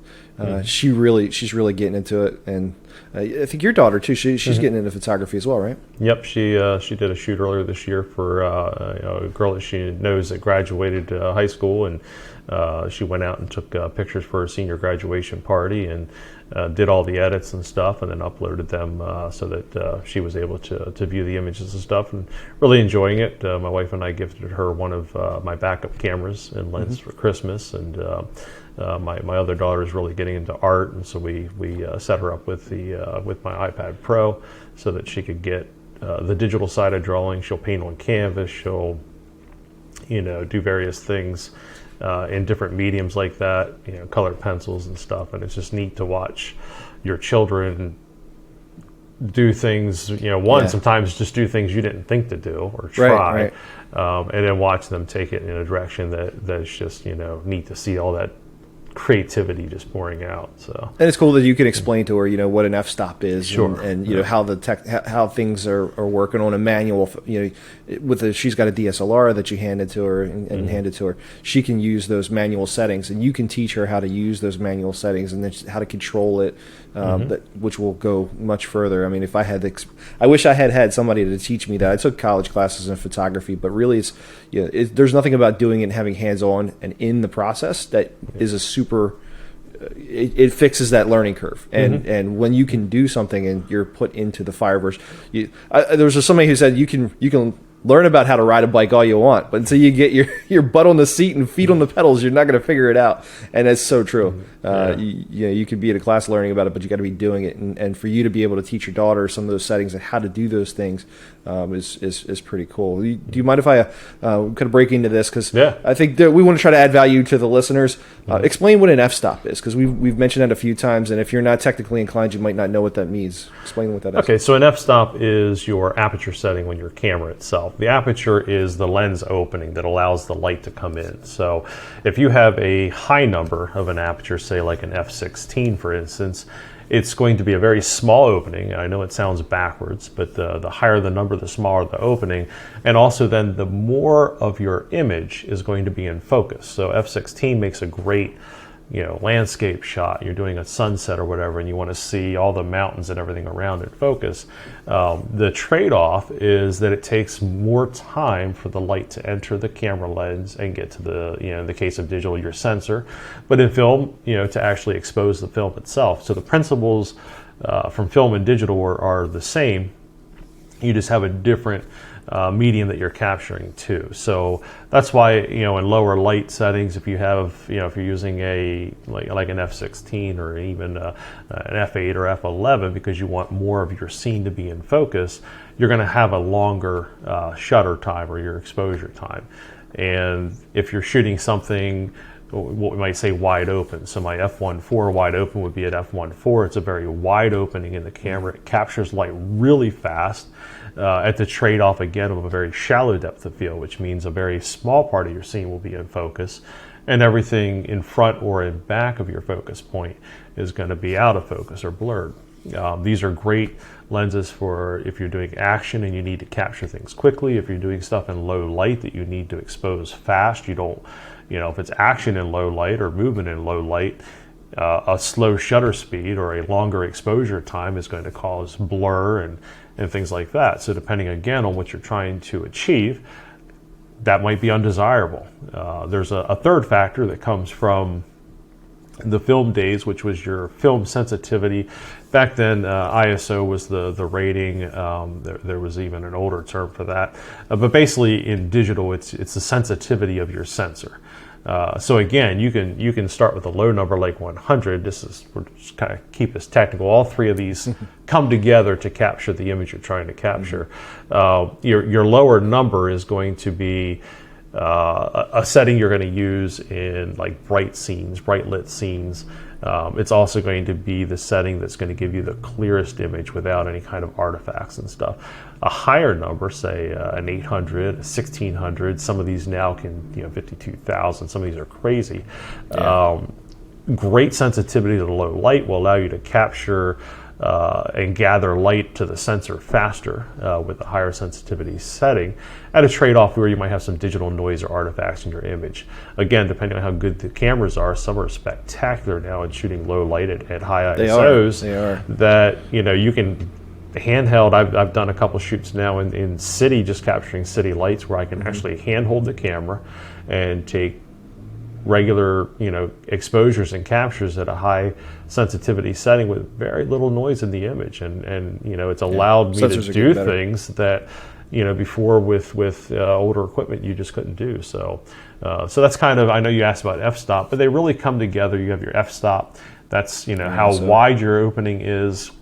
she's really getting into it. And I think your daughter too, she's getting into photography as well, right? Yep, she did a shoot earlier this year for you know, a girl that she knows that graduated high school, and she went out and took pictures for her senior graduation party, and did all the edits and stuff, and then uploaded them so that she was able to view the images and stuff, and really enjoying it. My wife and I gifted her one of my backup cameras and lens for Christmas, and my other daughter is really getting into art, and so we set her up with my iPad Pro so that she could get the digital side of drawing. She'll paint on canvas. She'll, you know, do various things in different mediums like that, colored pencils and stuff. And it's just neat to watch your children do things, sometimes just do things you didn't think to do or try, right. And then watch them take it in a direction that's just, neat to see all that creativity just pouring out. So, and it's cool that you can explain to her, what an f-stop is, sure. and how how things are working on a manual. She's got a DSLR that you handed to her and handed to her. She can use those manual settings, and you can teach her how to use those manual settings and then how to control it, which will go much further. I mean, if I had, I wish I had somebody to teach me that. I took college classes in photography, but really, there's nothing about doing it and having hands-on and in the process that is a super. It fixes that learning curve, and when you can do something and you're put into the Fireverse, there was somebody who said you can learn about how to ride a bike all you want, but until you get your butt on the seat and feet on the pedals, you're not going to figure it out. And that's so true. You could be at a class learning about it, but you got to be doing it. And for you to be able to teach your daughter some of those settings and how to do those things is pretty cool. Do you mind if I kind of break into this? Because I think that we want to try to add value to the listeners. Explain what an f-stop is, because we've mentioned that a few times, and if you're not technically inclined, you might not know what that means. Explain what that is. Okay, so an f-stop is your aperture setting on your camera itself. The aperture is the lens opening that allows the light to come in. So if you have a high number of an aperture, say like an f16 for instance, it's going to be a very small opening. I know it sounds backwards, but the higher the number, the smaller the opening. And also then the more of your image is going to be in focus. So f16 makes a great landscape shot. You're doing a sunset or whatever, and you want to see all the mountains and everything around in focus. The trade-off is that it takes more time for the light to enter the camera lens and get to the, in the case of digital, your sensor, but in film, to actually expose the film itself. So the principles from film and digital are the same. You just have a different medium that you're capturing too. So that's why, in lower light settings, if you have, if you're using a like an f16 or even an f8 or f11, because you want more of your scene to be in focus, you're going to have a longer shutter time or your exposure time. And if you're shooting something, what we might say wide open. So my f1.4 wide open would be at f1.4. It's a very wide opening in the camera. It captures light really fast at the trade-off again of a very shallow depth of field, which means a very small part of your scene will be in focus, and everything in front or in back of your focus point is going to be out of focus or blurred. These are great lenses for if you're doing action and you need to capture things quickly. If you're doing stuff in low light that you need to expose fast, you don't, if it's action in low light or movement in low light, a slow shutter speed or a longer exposure time is going to cause blur and things like that. So depending again on what you're trying to achieve, that might be undesirable. There's a third factor that comes from the film days, which was your film sensitivity. Back then, ISO was the rating. There was even an older term for that. But basically, in digital, it's the sensitivity of your sensor. So again, you can start with a low number like 100. We're just kind of keep this technical. All three of these come together to capture the image you're trying to capture. Your lower number is going to be a setting you're going to use in like bright scenes, bright lit scenes. It's also going to be the setting that's going to give you the clearest image without any kind of artifacts and stuff. A higher number, say an 800, a 1600, some of these now can, 52,000, some of these are crazy. Yeah. Great sensitivity to the low light will allow you to capture and gather light to the sensor faster with a higher sensitivity setting, at a trade-off where you might have some digital noise or artifacts in your image. Again, depending on how good the cameras are, some are spectacular now in shooting low light at high ISOs. They are. That you can handheld. I've done a couple shoots now in city, just capturing city lights, where I can actually handhold the camera and take regular exposures and captures at a high sensitivity setting with very little noise in the image, and it's allowed me to do things that before with older equipment you just couldn't do. So that's kind of, I know you asked about f-stop, but they really come together. You have your f-stop, that's how wide your opening is,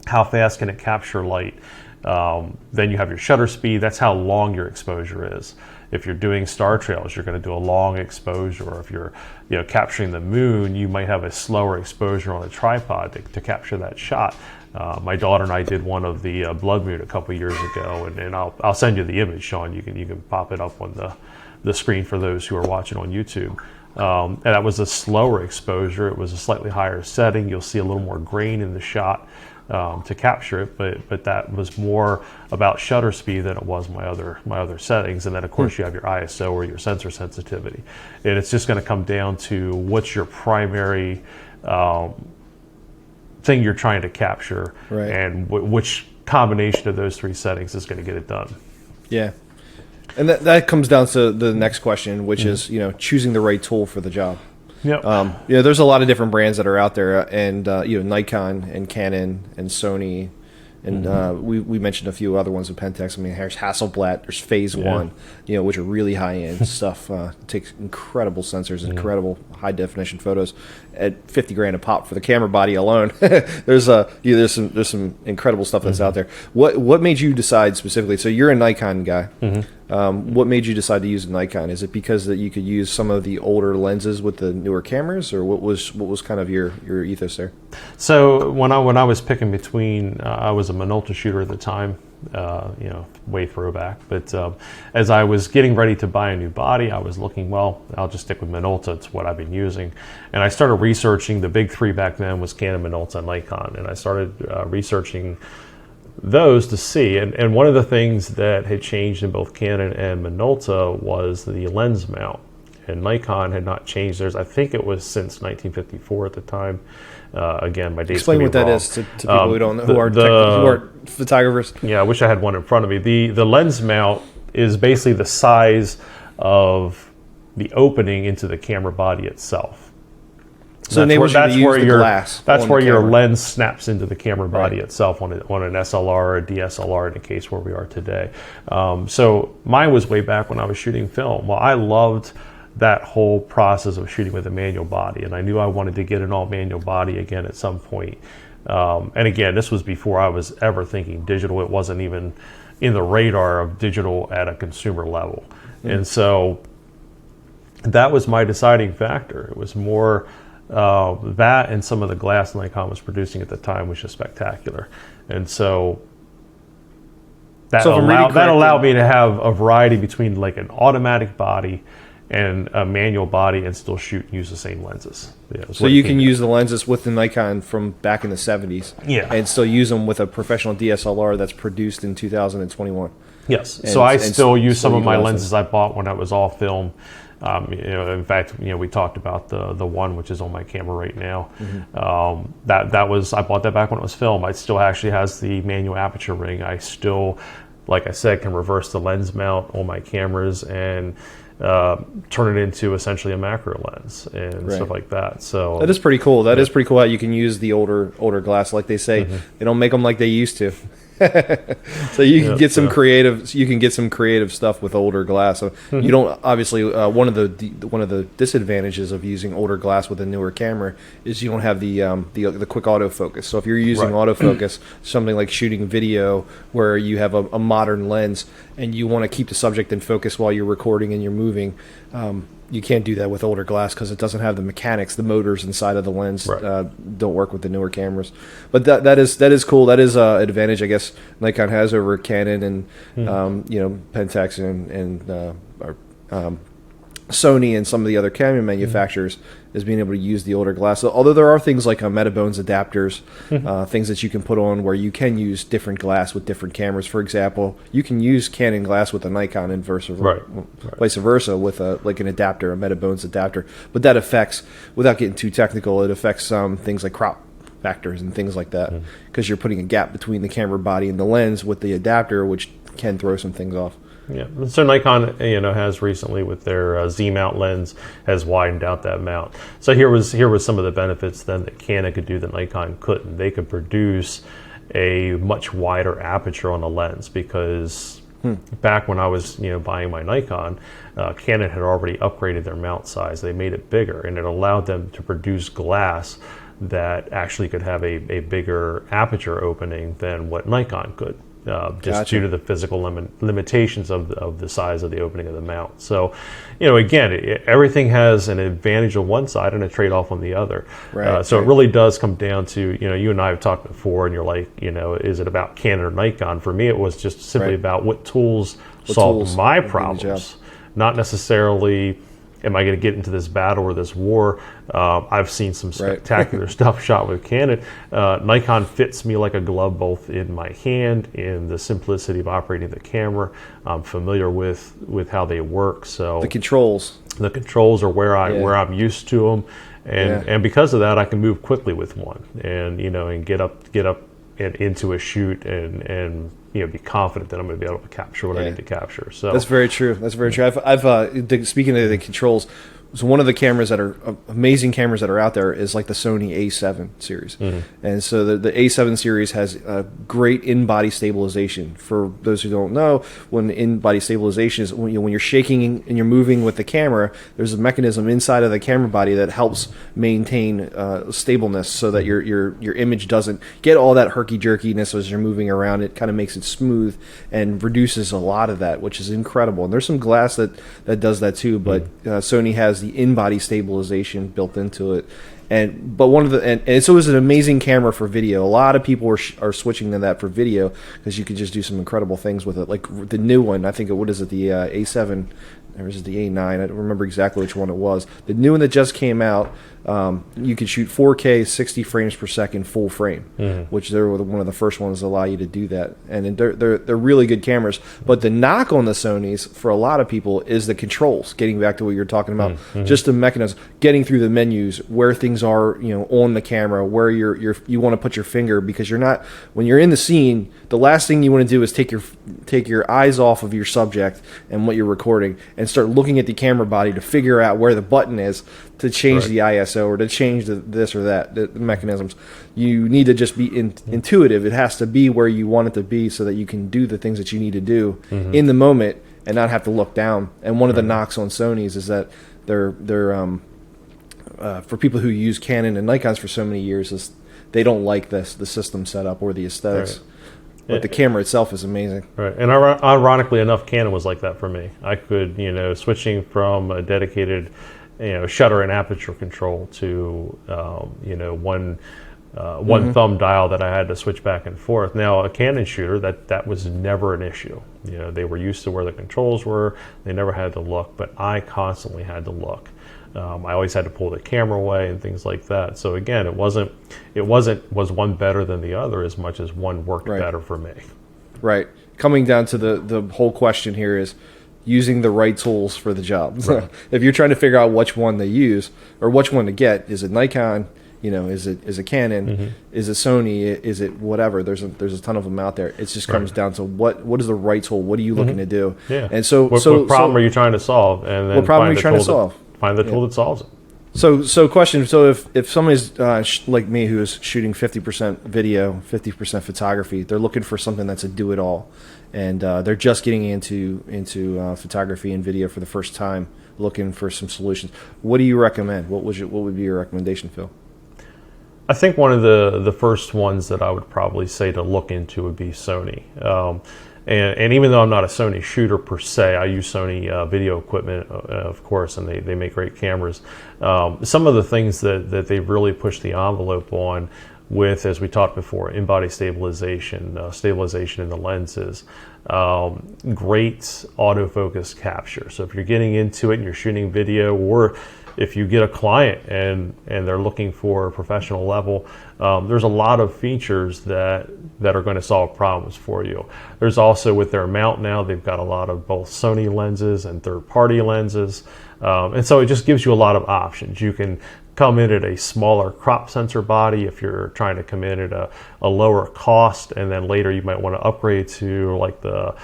how fast can it capture light. Then you have your shutter speed, that's how long your exposure is. If you're doing star trails, you're going to do a long exposure. Or if you're capturing the moon, you might have a slower exposure on a tripod to capture that shot. My daughter and I did one of the blood moon a couple years ago, and I'll send you the image, Sean. You can pop it up on the screen for those who are watching on YouTube. And that was a slower exposure. It was a slightly higher setting. You'll see a little more grain in the shot to capture it, but that was more about shutter speed than it was my other settings. And then of course you have your ISO or your sensor sensitivity, and it's just going to come down to what's your primary thing you're trying to capture, right, and which combination of those three settings is going to get it done. Yeah. And that comes down to the next question, which is, choosing the right tool for the job. Yeah. There's a lot of different brands that are out there, and Nikon and Canon and Sony, and we mentioned a few other ones with Pentax. I mean, there's Hasselblad, there's Phase One, which are really high end stuff. Takes incredible sensors, incredible high definition photos at $50,000 a pop for the camera body alone. There's some incredible stuff that's out there. What made you decide specifically? So you're a Nikon guy. What made you decide to use a Nikon? Is it because that you could use some of the older lenses with the newer cameras, or what was kind of your ethos there? So when I was picking between, I was a Minolta shooter at the time, way throwback. But as I was getting ready to buy a new body, I was looking, well, I'll just stick with Minolta. It's what I've been using. And I started researching. The big three back then was Canon, Minolta, and Nikon. And I started researching those to see. And one of the things that had changed in both Canon and Minolta was the lens mount. And Nikon had not changed theirs. I think it was since 1954 at the time. Again, my dates. Explain what that is to people who don't know, who aren't photographers. Yeah, I wish I had one in front of me. The lens mount is basically the size of the opening into the camera body itself. So that's where your lens snaps into the camera body itself on an SLR or a DSLR in the case where we are today. So mine was way back when I was shooting film. Well, I loved that whole process of shooting with a manual body, and I knew I wanted to get an all manual body again at some point. And again, this was before I was ever thinking digital. It wasn't even in the radar of digital at a consumer level. And so that was my deciding factor. It was more that, and some of the glass Nikon was producing at the time was just spectacular. And so that allowed me to have a variety between like an automatic body and a manual body and still shoot and use the same lenses. So you can use the lenses with the Nikon from back in the 70s, and still use them with a professional DSLR that's produced in 2021. Yes. So I still use some of my lenses I bought when I was all film. In fact, we talked about the one which is on my camera right now. That was, I bought that back when it was film. It still actually has the manual aperture ring. I still, like I said, can reverse the lens mount on my cameras and turn it into essentially a macro lens and stuff like that. So that is pretty cool. That is pretty cool how you can use the older glass, like they say. They don't make them like they used to. So you can get some creative. You can get some creative stuff with older glass. So you don't obviously one of the disadvantages of using older glass with a newer camera is you don't have the quick autofocus. So if you're using autofocus, something like shooting video where you have a modern lens and you want to keep the subject in focus while you're recording and you're moving. You can't do that with older glass because it doesn't have the mechanics. The motors inside of the lens don't work with the newer cameras. But that is cool. That is an advantage, I guess, Nikon has over Canon and Pentax and Sony and some of the other camera manufacturers is being able to use the older glass. Although there are things like Metabones adapters, things that you can put on where you can use different glass with different cameras. For example, you can use Canon glass with a Nikon and vice versa with like an adapter, a Metabones adapter. But that affects, without getting too technical, it affects things like crop factors and things like that because you're putting a gap between the camera body and the lens with the adapter, which can throw some things off. Yeah, so Nikon, has recently with their Z-mount lens has widened out that mount. So here was some of the benefits then that Canon could do that Nikon couldn't. They could produce a much wider aperture on the lens because back when I was buying my Nikon, Canon had already upgraded their mount size. They made it bigger, and it allowed them to produce glass that actually could have a bigger aperture opening than what Nikon could. just due to the physical limitations of the size of the opening of the mount. So, again, everything has an advantage on one side and a trade-off on the other. So it really does come down to, you and I have talked before, and you're like, is it about Canon or Nikon? For me, it was just simply about what tools solve my problems, not necessarily am I going to get into this battle or this war. I've seen some spectacular stuff shot with Canon. Nikon fits me like a glove, both in my hand, in the simplicity of operating the camera. I'm familiar with how they work. So the controls are where I'm used to them, and because of that, I can move quickly with one, and and get up and into a shoot and be confident that I'm going to be able to capture what I need to capture. So that's very true. I've speaking of the controls. So one of the cameras that are amazing cameras that are out there is like the Sony A7 series. And so the A7 series has great in-body stabilization. For those who don't know, when in-body stabilization is when you're shaking and you're moving with the camera, there's a mechanism inside of the camera body that helps maintain stableness so that your image doesn't get all that herky-jerkiness as you're moving around. It kind of makes it smooth and reduces a lot of that, which is incredible. And there's some glass that does that too, but Sony has the in-body stabilization built into it, and so it was an amazing camera for video. A lot of people are switching to that for video because you could just do some incredible things with it. Like the new one, I think the A7, or is it the A9? I don't remember exactly which one it was. The new one that just came out, you could shoot 4K 60 frames per second full frame, which they were one of the first ones that allow you to do that. And they're really good cameras. But the knock on the Sonys for a lot of people is the controls. Getting back to what you're talking about, just the mechanism, getting through the menus, where things are, on the camera, where you want to put your finger, because when you're in the scene, the last thing you want to do is take your eyes off of your subject and what you're recording and start looking at the camera body to figure out where the button is to change the ISO or to change this or that, the mechanisms. You need to just be intuitive. It has to be where you want it to be so that you can do the things that you need to do in the moment and not have to look down. And one of the knocks on Sony's is that they're for people who use Canon and Nikons for so many years, is they don't like the system setup or the aesthetics. But the camera itself is amazing. Right, and ironically enough, Canon was like that for me. I could, switching from a dedicated, shutter and aperture control to, one thumb dial that I had to switch back and forth. Now, a Canon shooter, that was never an issue. They were used to where the controls were. They never had to look, but I constantly had to look. I always had to pull the camera away and things like that. So again, it wasn't was one better than the other as much as one worked better for me. Right. Coming down to the whole question here is using the right tools for the job. Right. If you're trying to figure out which one to use or which one to get, is it Nikon? Is it Canon? Is it Sony? Is it whatever? There's a ton of them out there. It just comes down to what is the right tool? What are you looking to do? Yeah. And so what problem are you trying to solve? And then what problem are you trying to solve? Find the tool that solves it. So question. So if somebody's like me who is shooting 50% video, 50% photography, they're looking for something that's a do-it-all, and they're just getting into photography and video for the first time, looking for some solutions. What do you recommend? What would be your recommendation, Phil? I think one of the first ones that I would probably say to look into would be Sony. And even though I'm not a Sony shooter per se, I use Sony video equipment, of course, and they make great cameras. Some of the things that they've really pushed the envelope on with, as we talked before, in-body stabilization, stabilization in the lenses, great autofocus capture. So if you're getting into it and you're shooting video, or if you get a client and they're looking for a professional level, there's a lot of features that are going to solve problems for you. There's also, with their mount now, they've got a lot of both Sony lenses and third-party lenses. And so it just gives you a lot of options. You can come in at a smaller crop sensor body if you're trying to come in at a lower cost, and then later you might want to upgrade to like the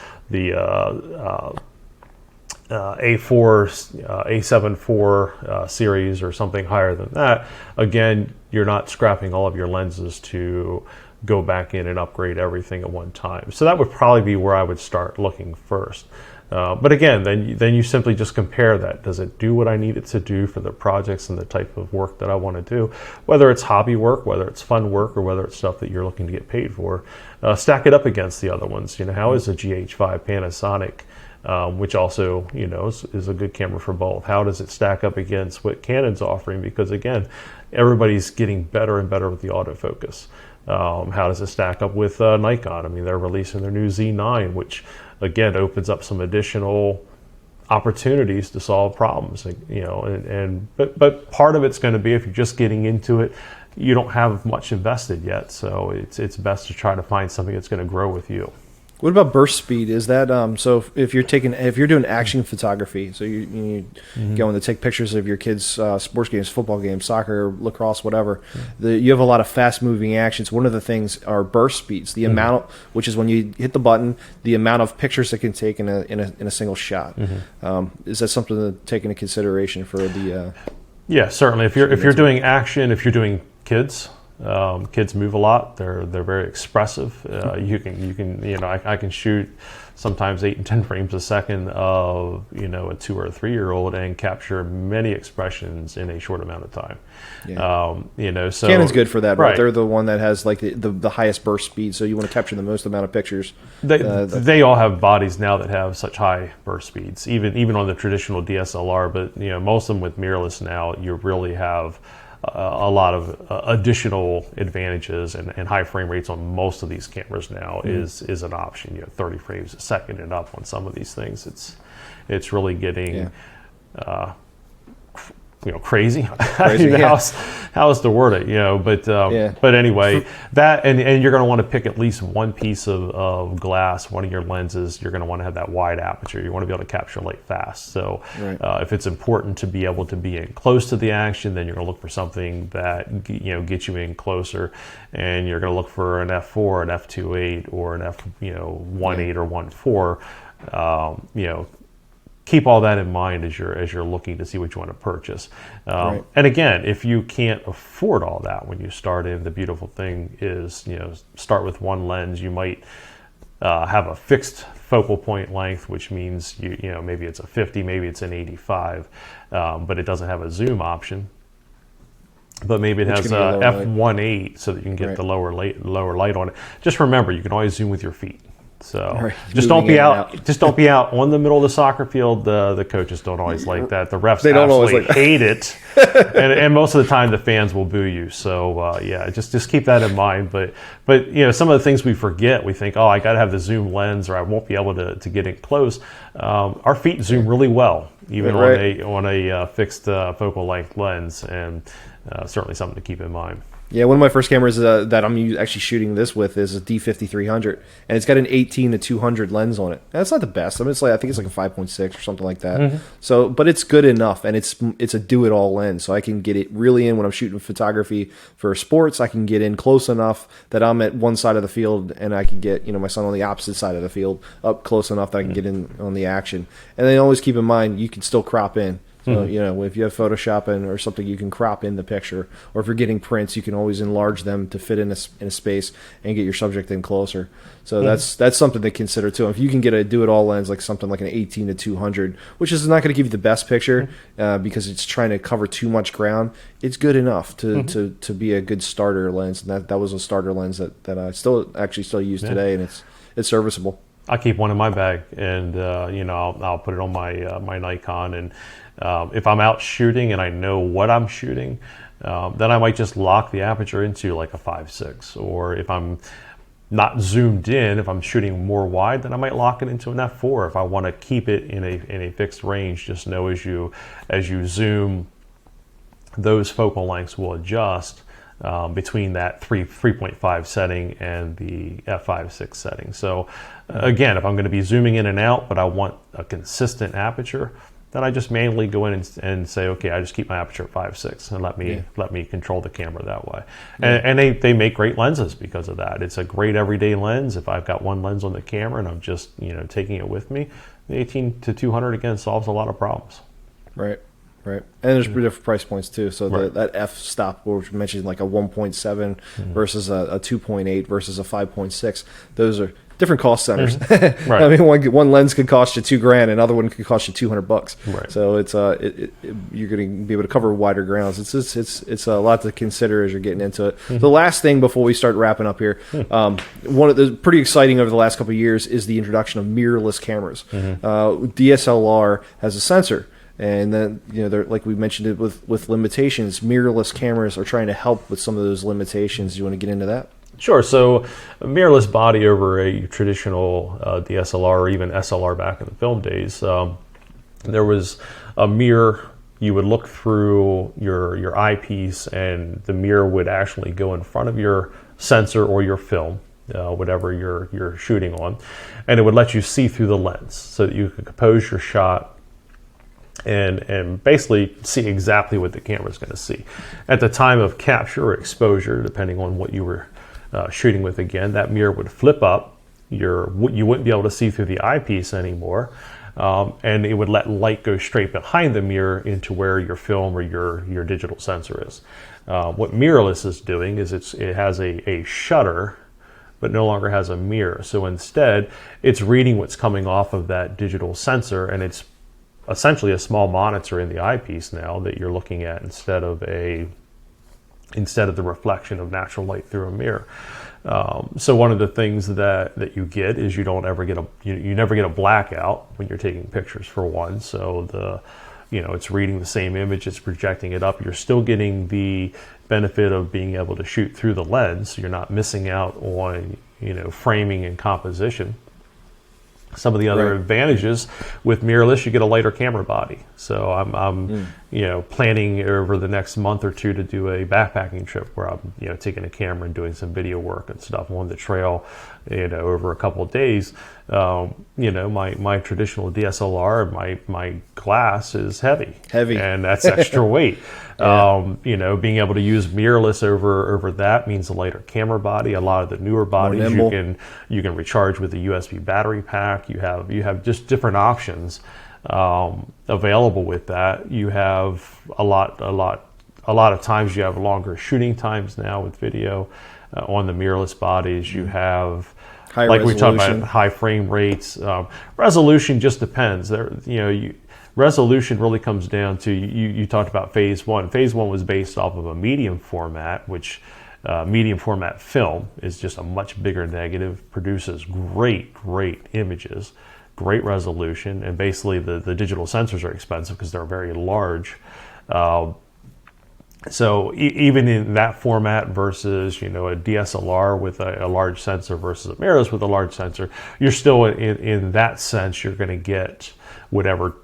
A7 IV series or something higher than that. Again, you're not scrapping all of your lenses to go back in and upgrade everything at one time. So that would probably be where I would start looking first. But again, then you simply just compare that. Does it do what I need it to do for the projects and the type of work that I want to do? Whether it's hobby work, whether it's fun work, or whether it's stuff that you're looking to get paid for. Stack it up against the other ones. You know, how is a GH5 Panasonic, which also, you know, is a good camera for both? How does it stack up against what Canon's offering? Because again, everybody's getting better and better with the autofocus. How does it stack up with Nikon? I mean, they're releasing their new Z9, which again opens up some additional opportunities to solve problems. You know, but part of it's going to be, if you're just getting into it, you don't have much invested yet, so it's best to try to find something that's going to grow with you. What about burst speed? Is that so? If you're doing action photography, so you going to take pictures of your kids' sports games, football games, soccer, lacrosse, whatever, you have a lot of fast moving actions. One of the things are burst speeds, the amount, which is when you hit the button, the amount of pictures it can take in a single shot. Is that something to take into consideration for the? Yeah, certainly. If you're doing action, if you're doing kids. Kids move a lot. They're very expressive. You can you know, I can shoot sometimes 8 and 10 frames a second of, you know, a 2 or a 3-year-old and capture many expressions in a short amount of time. Yeah. You know, so Canon's good for that, right? They're the one that has like the highest burst speed, so you want to capture the most amount of pictures. They all have bodies now that have such high burst speeds, even on the traditional DSLR. But you know, most of them with mirrorless now, you really have a lot of additional advantages, and high frame rates on most of these cameras now is an option. You know, 30 frames a second and up on some of these things. It's really getting you know, crazy. How else to word it, you know, but anyway, that and you're going to want to pick at least one piece of glass, one of your lenses. You're going to want to have that wide aperture. You want to be able to capture light fast. So if it's important to be able to be in close to the action, then you're going to look for something that, you know, gets you in closer, and you're going to look for an f4, an f2.8, or an f1.8 or 1.4. You know, keep all that in mind as you're looking to see what you want to purchase. And again, if you can't afford all that when you start in, the beautiful thing is, you know, start with one lens. You might have a fixed focal point length, which means you know, maybe it's a 50, maybe it's an 85, but it doesn't have a zoom option. But maybe it has a f1.8 so that you can get the lower light on it. Just remember, you can always zoom with your feet. So just don't be out. Just don't be out on the middle of the soccer field. The coaches don't always like that. The refs absolutely hate it, and most of the time the fans will boo you. So yeah, just keep that in mind. But you know, some of the things we forget. We think, oh, I got to have the zoom lens, or I won't be able to get in close. Our feet zoom really well, even on a fixed focal length lens, and certainly something to keep in mind. Yeah, one of my first cameras that I'm actually shooting this with is a D50-300, and it's got an 18-200 lens on it. That's not the best. I mean, I think it's like a 5.6 or something like that. So, but it's good enough, and it's a do-it-all lens, so I can get it really in when I'm shooting photography for sports. I can get in close enough that I'm at one side of the field, and I can get, you know, my son on the opposite side of the field up close enough that I can get in on the action. And then always keep in mind, you can still crop in. So, you know, if you have Photoshopping or something, you can crop in the picture. Or if you're getting prints, you can always enlarge them to fit in a space and get your subject in closer. So that's something to consider too. If you can get a do-it-all lens, like something like an 18-200, which is not going to give you the best picture because it's trying to cover too much ground, it's good enough to be a good starter lens. And that was a starter lens that I still use today, and it's serviceable. I keep one in my bag, and you know, I'll put it on my Nikon, and if I'm out shooting and I know what I'm shooting, then I might just lock the aperture into like a 5.6, or if I'm not zoomed in, if I'm shooting more wide, then I might lock it into an f4. If I want to keep it in a fixed range, just know as you zoom, those focal lengths will adjust between that 3.5 setting and the f5.6 setting. So again, if I'm going to be zooming in and out, but I want a consistent aperture, then I just manually go in and say, okay, I just keep my aperture at 5.6 and let me control the camera that way. And they make great lenses because of that. It's a great everyday lens. If I've got one lens on the camera and I'm just, you know, taking it with me, the 18-200 again solves a lot of problems. Right. Right, and there's different price points too. So that f-stop, which we mentioned, like a 1.7 versus a 2.8 versus a 5.6, those are different cost centers. Right. I mean, one lens could cost you $2,000, another one could cost you $200. Right. So it's you're going to be able to cover wider grounds. It's a lot to consider as you're getting into it. The last thing before we start wrapping up here, one of the pretty exciting over the last couple of years is the introduction of mirrorless cameras. DSLR has a sensor. And then, they're, like we mentioned it with limitations, mirrorless cameras are trying to help with some of those limitations. You want to get into that? Sure. So a mirrorless body over a traditional DSLR or even SLR back in the film days, there was a mirror. You would look through your eyepiece, and the mirror would actually go in front of your sensor or your film, whatever you're shooting on, and it would let you see through the lens so that you could compose your shot and basically see exactly what the camera is going to see. At the time of capture or exposure, depending on what you were shooting with, again, that mirror would flip up. You wouldn't be able to see through the eyepiece anymore, and it would let light go straight behind the mirror into where your film or your digital sensor is. What mirrorless is doing is it has a shutter, but no longer has a mirror. So instead, it's reading what's coming off of that digital sensor, and it's essentially a small monitor in the eyepiece now that you're looking at instead of the reflection of natural light through a mirror. So one of the things that you get is you never get a blackout when you're taking pictures, for one. So it's reading the same image, it's projecting it up. You're still getting the benefit of being able to shoot through the lens. So you're not missing out on framing and composition. Some of the other advantages with mirrorless, you get a lighter camera body. So I'm planning over the next month or two to do a backpacking trip where I'm taking a camera and doing some video work and stuff on the trail over a couple of days. My traditional DSLR, my glass is heavy, and that's extra weight. Being able to use mirrorless over that means a lighter camera body. A lot of the newer bodies you can recharge with a USB battery pack. You have just different options available with that. You have a lot of times you have longer shooting times now with video on the mirrorless bodies. You have we talked about high frame rates. Resolution just depends. Resolution really comes down to, you talked about phase one. Phase one was based off of a medium format, which medium format film is just a much bigger negative, produces great images, great resolution, and basically the digital sensors are expensive because they're very large. So even in that format versus a DSLR with a large sensor versus a mirrorless with a large sensor, you're still in that sense you're going to get whatever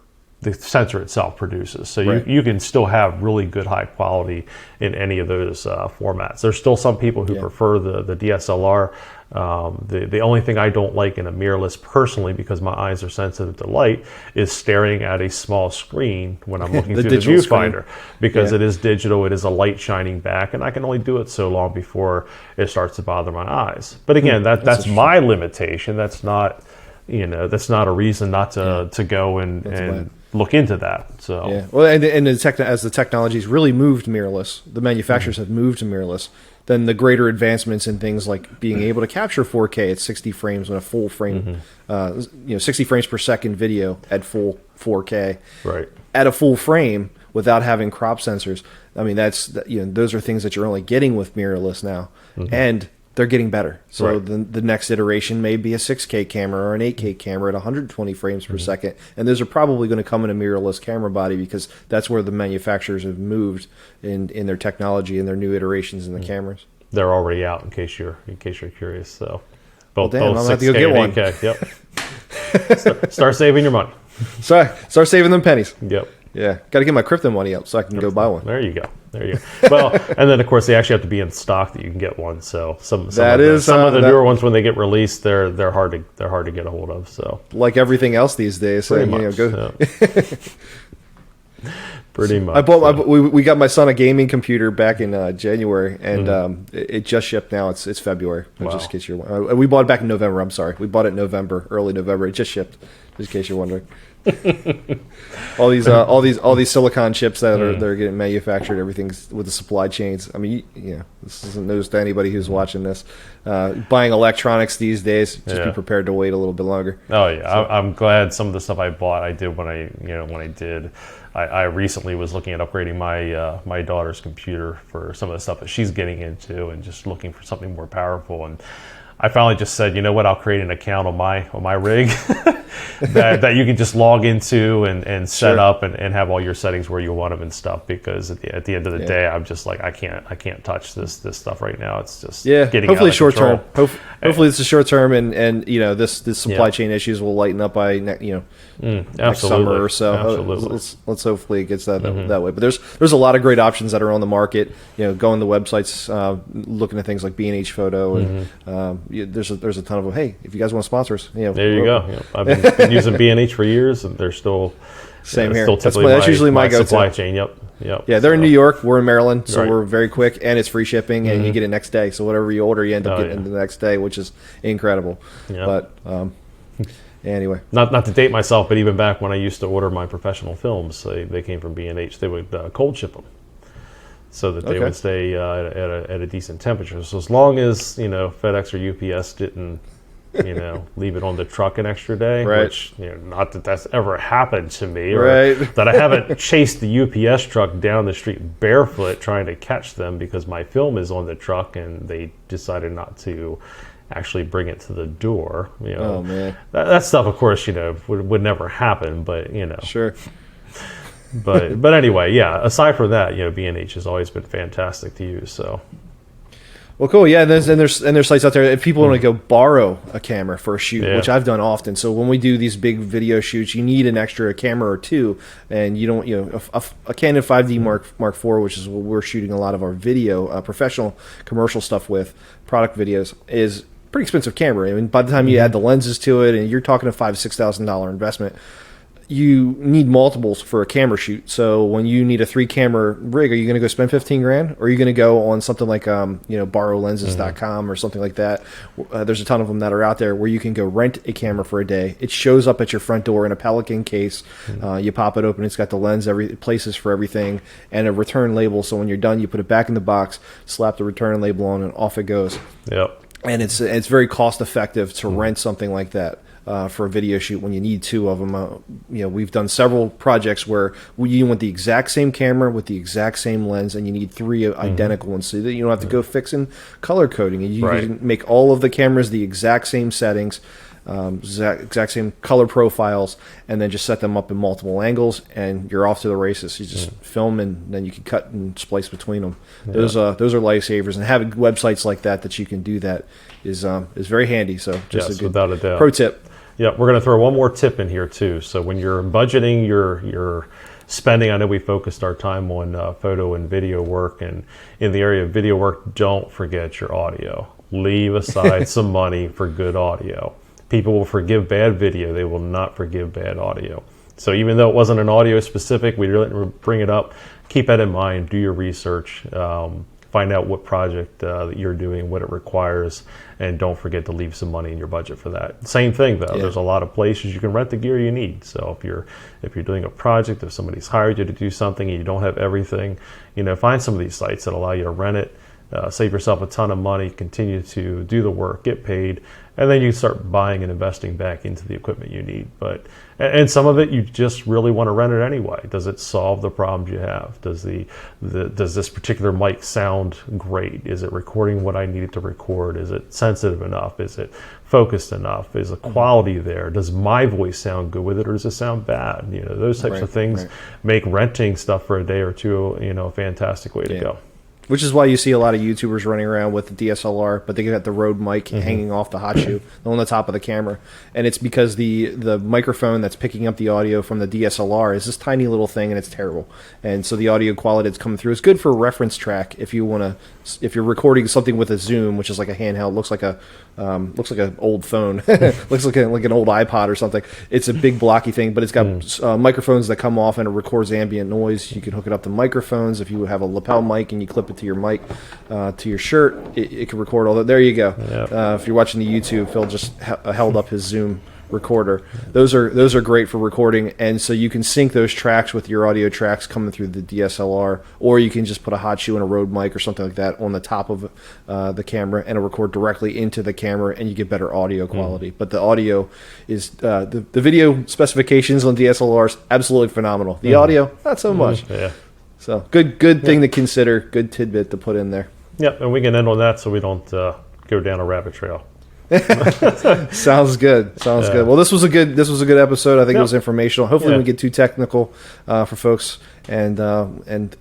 the sensor itself produces. So you can still have really good high quality in any of those formats. There's still some people who prefer the DSLR. The only thing I don't like in a mirrorless personally, because my eyes are sensitive to light, is staring at a small screen when I'm looking through the viewfinder, because it is digital, it is a light shining back, and I can only do it so long before it starts to bother my eyes. But again, that's my limitation. That's not a reason not to go and look into that. So well, and as the technology's really moved mirrorless, the manufacturers have moved to mirrorless, then the greater advancements in things like being able to capture 4K at 60 frames on a full frame, 60 frames per second video at full 4K, at a full frame without having crop sensors. I mean, those are things that you're only getting with mirrorless now, and they're getting better. So the next iteration may be a 6K camera or an 8K camera at 120 frames per second. And those are probably going to come in a mirrorless camera body, because that's where the manufacturers have moved in their technology and their new iterations in the cameras. They're already out, in case you're curious. So both I'm going to have to go get one. 8K, yep. Start saving your money. Start saving them pennies. Yep. Yeah, got to get my crypto money up so I can go buy one. There you go. Well, and then of course they actually have to be in stock that you can get one. So some of the newer ones, when they get released, they're hard to get a hold of. So like everything else these days, pretty much. Pretty much. We got my son a gaming computer back in January, and it just shipped now. It's February. Just in case you're, we bought it back in November. I'm sorry, we bought it in November, early November. It just shipped. Just in case you're wondering. all these silicon chips that are they're getting manufactured. Everything's with the supply chains. I mean, this isn't news to anybody who's watching this. Buying electronics these days, just be prepared to wait a little bit longer. Oh yeah, so, I'm glad some of the stuff I bought, I did when I did. I recently was looking at upgrading my daughter's computer for some of the stuff that she's getting into, and just looking for something more powerful. And I finally just said, you know what, I'll create an account on my rig that you can just log into and set up and have all your settings where you want them and stuff. Because at the end of the day, I'm just like, I can't touch this stuff right now. It's just getting hopefully out of short control. term. Hopefully it's a short term, and this supply chain issues will lighten up by next summer or so. Absolutely. Let's hopefully it gets that way. But there's a lot of great options that are on the market. Go on the websites, looking at things like B&H Photo, and there's a ton of them. Hey, if you guys want to sponsor us, there you go. I've been using B&H for years, and they're still same here. Still That's usually my go-to supply chain. Yep. Yeah, they're in New York. We're in Maryland, so we're very quick, and it's free shipping, and you get it next day. So whatever you order, you end up getting it the next day, which is incredible. But anyway, not to date myself, but even back when I used to order my professional films, they came from B&H. They would cold ship them, so that they would stay at a decent temperature. So as long as FedEx or UPS didn't leave it on the truck an extra day, which not that that's ever happened to me, or that I haven't chased the UPS truck down the street barefoot trying to catch them because my film is on the truck and they decided not to actually bring it to the door. Oh man, that stuff, of course, would never happen. But sure. But anyway, aside from that, B&H has always been fantastic to use. So. Well, cool. Yeah, and there's sites out there. If people want to go borrow a camera for a shoot, which I've done often. So when we do these big video shoots, you need an extra camera or two, and you don't, a Canon 5D Mark IV, which is what we're shooting a lot of our video, professional commercial stuff with, product videos, is pretty expensive camera. I mean, by the time you add the lenses to it, and you're talking a $5,000-$6,000 investment. You need multiples for a camera shoot. So when you need a 3-camera rig, are you going to go spend $15,000, or are you going to go on something like borrowlenses.com or something like that? There's a ton of them that are out there where you can go rent a camera for a day. It shows up at your front door in a Pelican case. You pop it open. It's got the lens, places for everything, and a return label. So when you're done, you put it back in the box, slap the return label on, and off it goes. Yep. And it's very cost effective to rent something like that. For a video shoot when you need 2 of them. We've done several projects where you want the exact same camera with the exact same lens, and you need 3 identical ones so that you don't have to go fixing color coding. And you can make all of the cameras the exact same settings, exact same color profiles, and then just set them up in multiple angles, and you're off to the races. You just film, and then you can cut and splice between them. Those are lifesavers, and having websites like that you can do that is very handy. So just a good without a doubt. Pro tip. Yeah, we're going to throw one more tip in here too. So when you're budgeting your spending, I know we focused our time on photo and video work, and in the area of video work, don't forget your audio. Leave aside some money for good audio. People will forgive bad video. They will not forgive bad audio. So even though it wasn't an audio specific, we didn't bring it up. Keep that in mind. Do your research. Find out what project that you're doing, what it requires, and don't forget to leave some money in your budget for that. Same thing though, there's a lot of places you can rent the gear you need. So if you're doing a project, if somebody's hired you to do something and you don't have everything, find some of these sites that allow you to rent it, save yourself a ton of money, continue to do the work, get paid, and then you start buying and investing back into the equipment you need. And some of it you just really want to rent it anyway. Does it solve the problems you have? Does this particular mic sound great? Is it recording what I need it to record? Is it sensitive enough? Is it focused enough? Is the quality there? Does my voice sound good with it, or does it sound bad? Those types of things make renting stuff for a day or two, a fantastic way to go. Which is why you see a lot of YouTubers running around with the DSLR, but they got the Rode mic hanging off the hot shoe on the top of the camera. And it's because the microphone that's picking up the audio from the DSLR is this tiny little thing, and it's terrible. And so the audio quality that's coming through is good for a reference track if you're recording something with a zoom, which is like a handheld, looks like an old phone, looks like an old iPod or something. It's a big blocky thing, but it's got microphones that come off and it records ambient noise. You can hook it up to microphones. If you have a lapel mic and you clip it to your mic, to your shirt, it can record all that. There you go. If you're watching the YouTube, Phil just held up his Zoom recorder. Those are great for recording, and so you can sync those tracks with your audio tracks coming through the DSLR, or you can just put a hot shoe and a Rode mic or something like that on the top of the camera, and it'll record directly into the camera, and you get better audio quality. But the audio is the video specifications on DSLRs absolutely phenomenal. The audio, not so much. Yeah. So good thing to consider. Good tidbit to put in there. Yep, and we can end on that so we don't go down a rabbit trail. Sounds good. Well, this was a good episode. I think it was informational. Hopefully, we don't get too technical for folks. And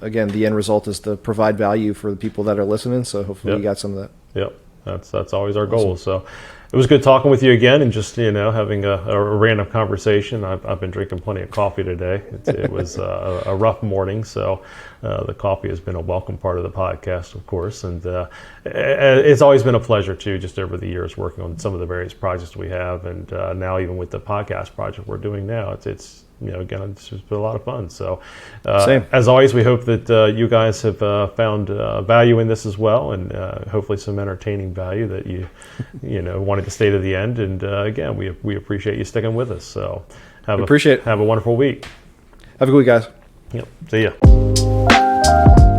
again, the end result is to provide value for the people that are listening. So hopefully, you got some of that. Yep, that's always our goal. So it was good talking with you again, and just having a random conversation. I've been drinking plenty of coffee today. It was a rough morning, so the coffee has been a welcome part of the podcast, of course. And it's always been a pleasure too, just over the years working on some of the various projects we have, and now even with the podcast project we're doing now, it's again, it's just been a lot of fun. So, as always, we hope that you guys have found value in this as well, and hopefully some entertaining value that you wanted to stay to the end. And again, we appreciate you sticking with us. So, have a wonderful week. Have a good week, guys. Yep. See ya.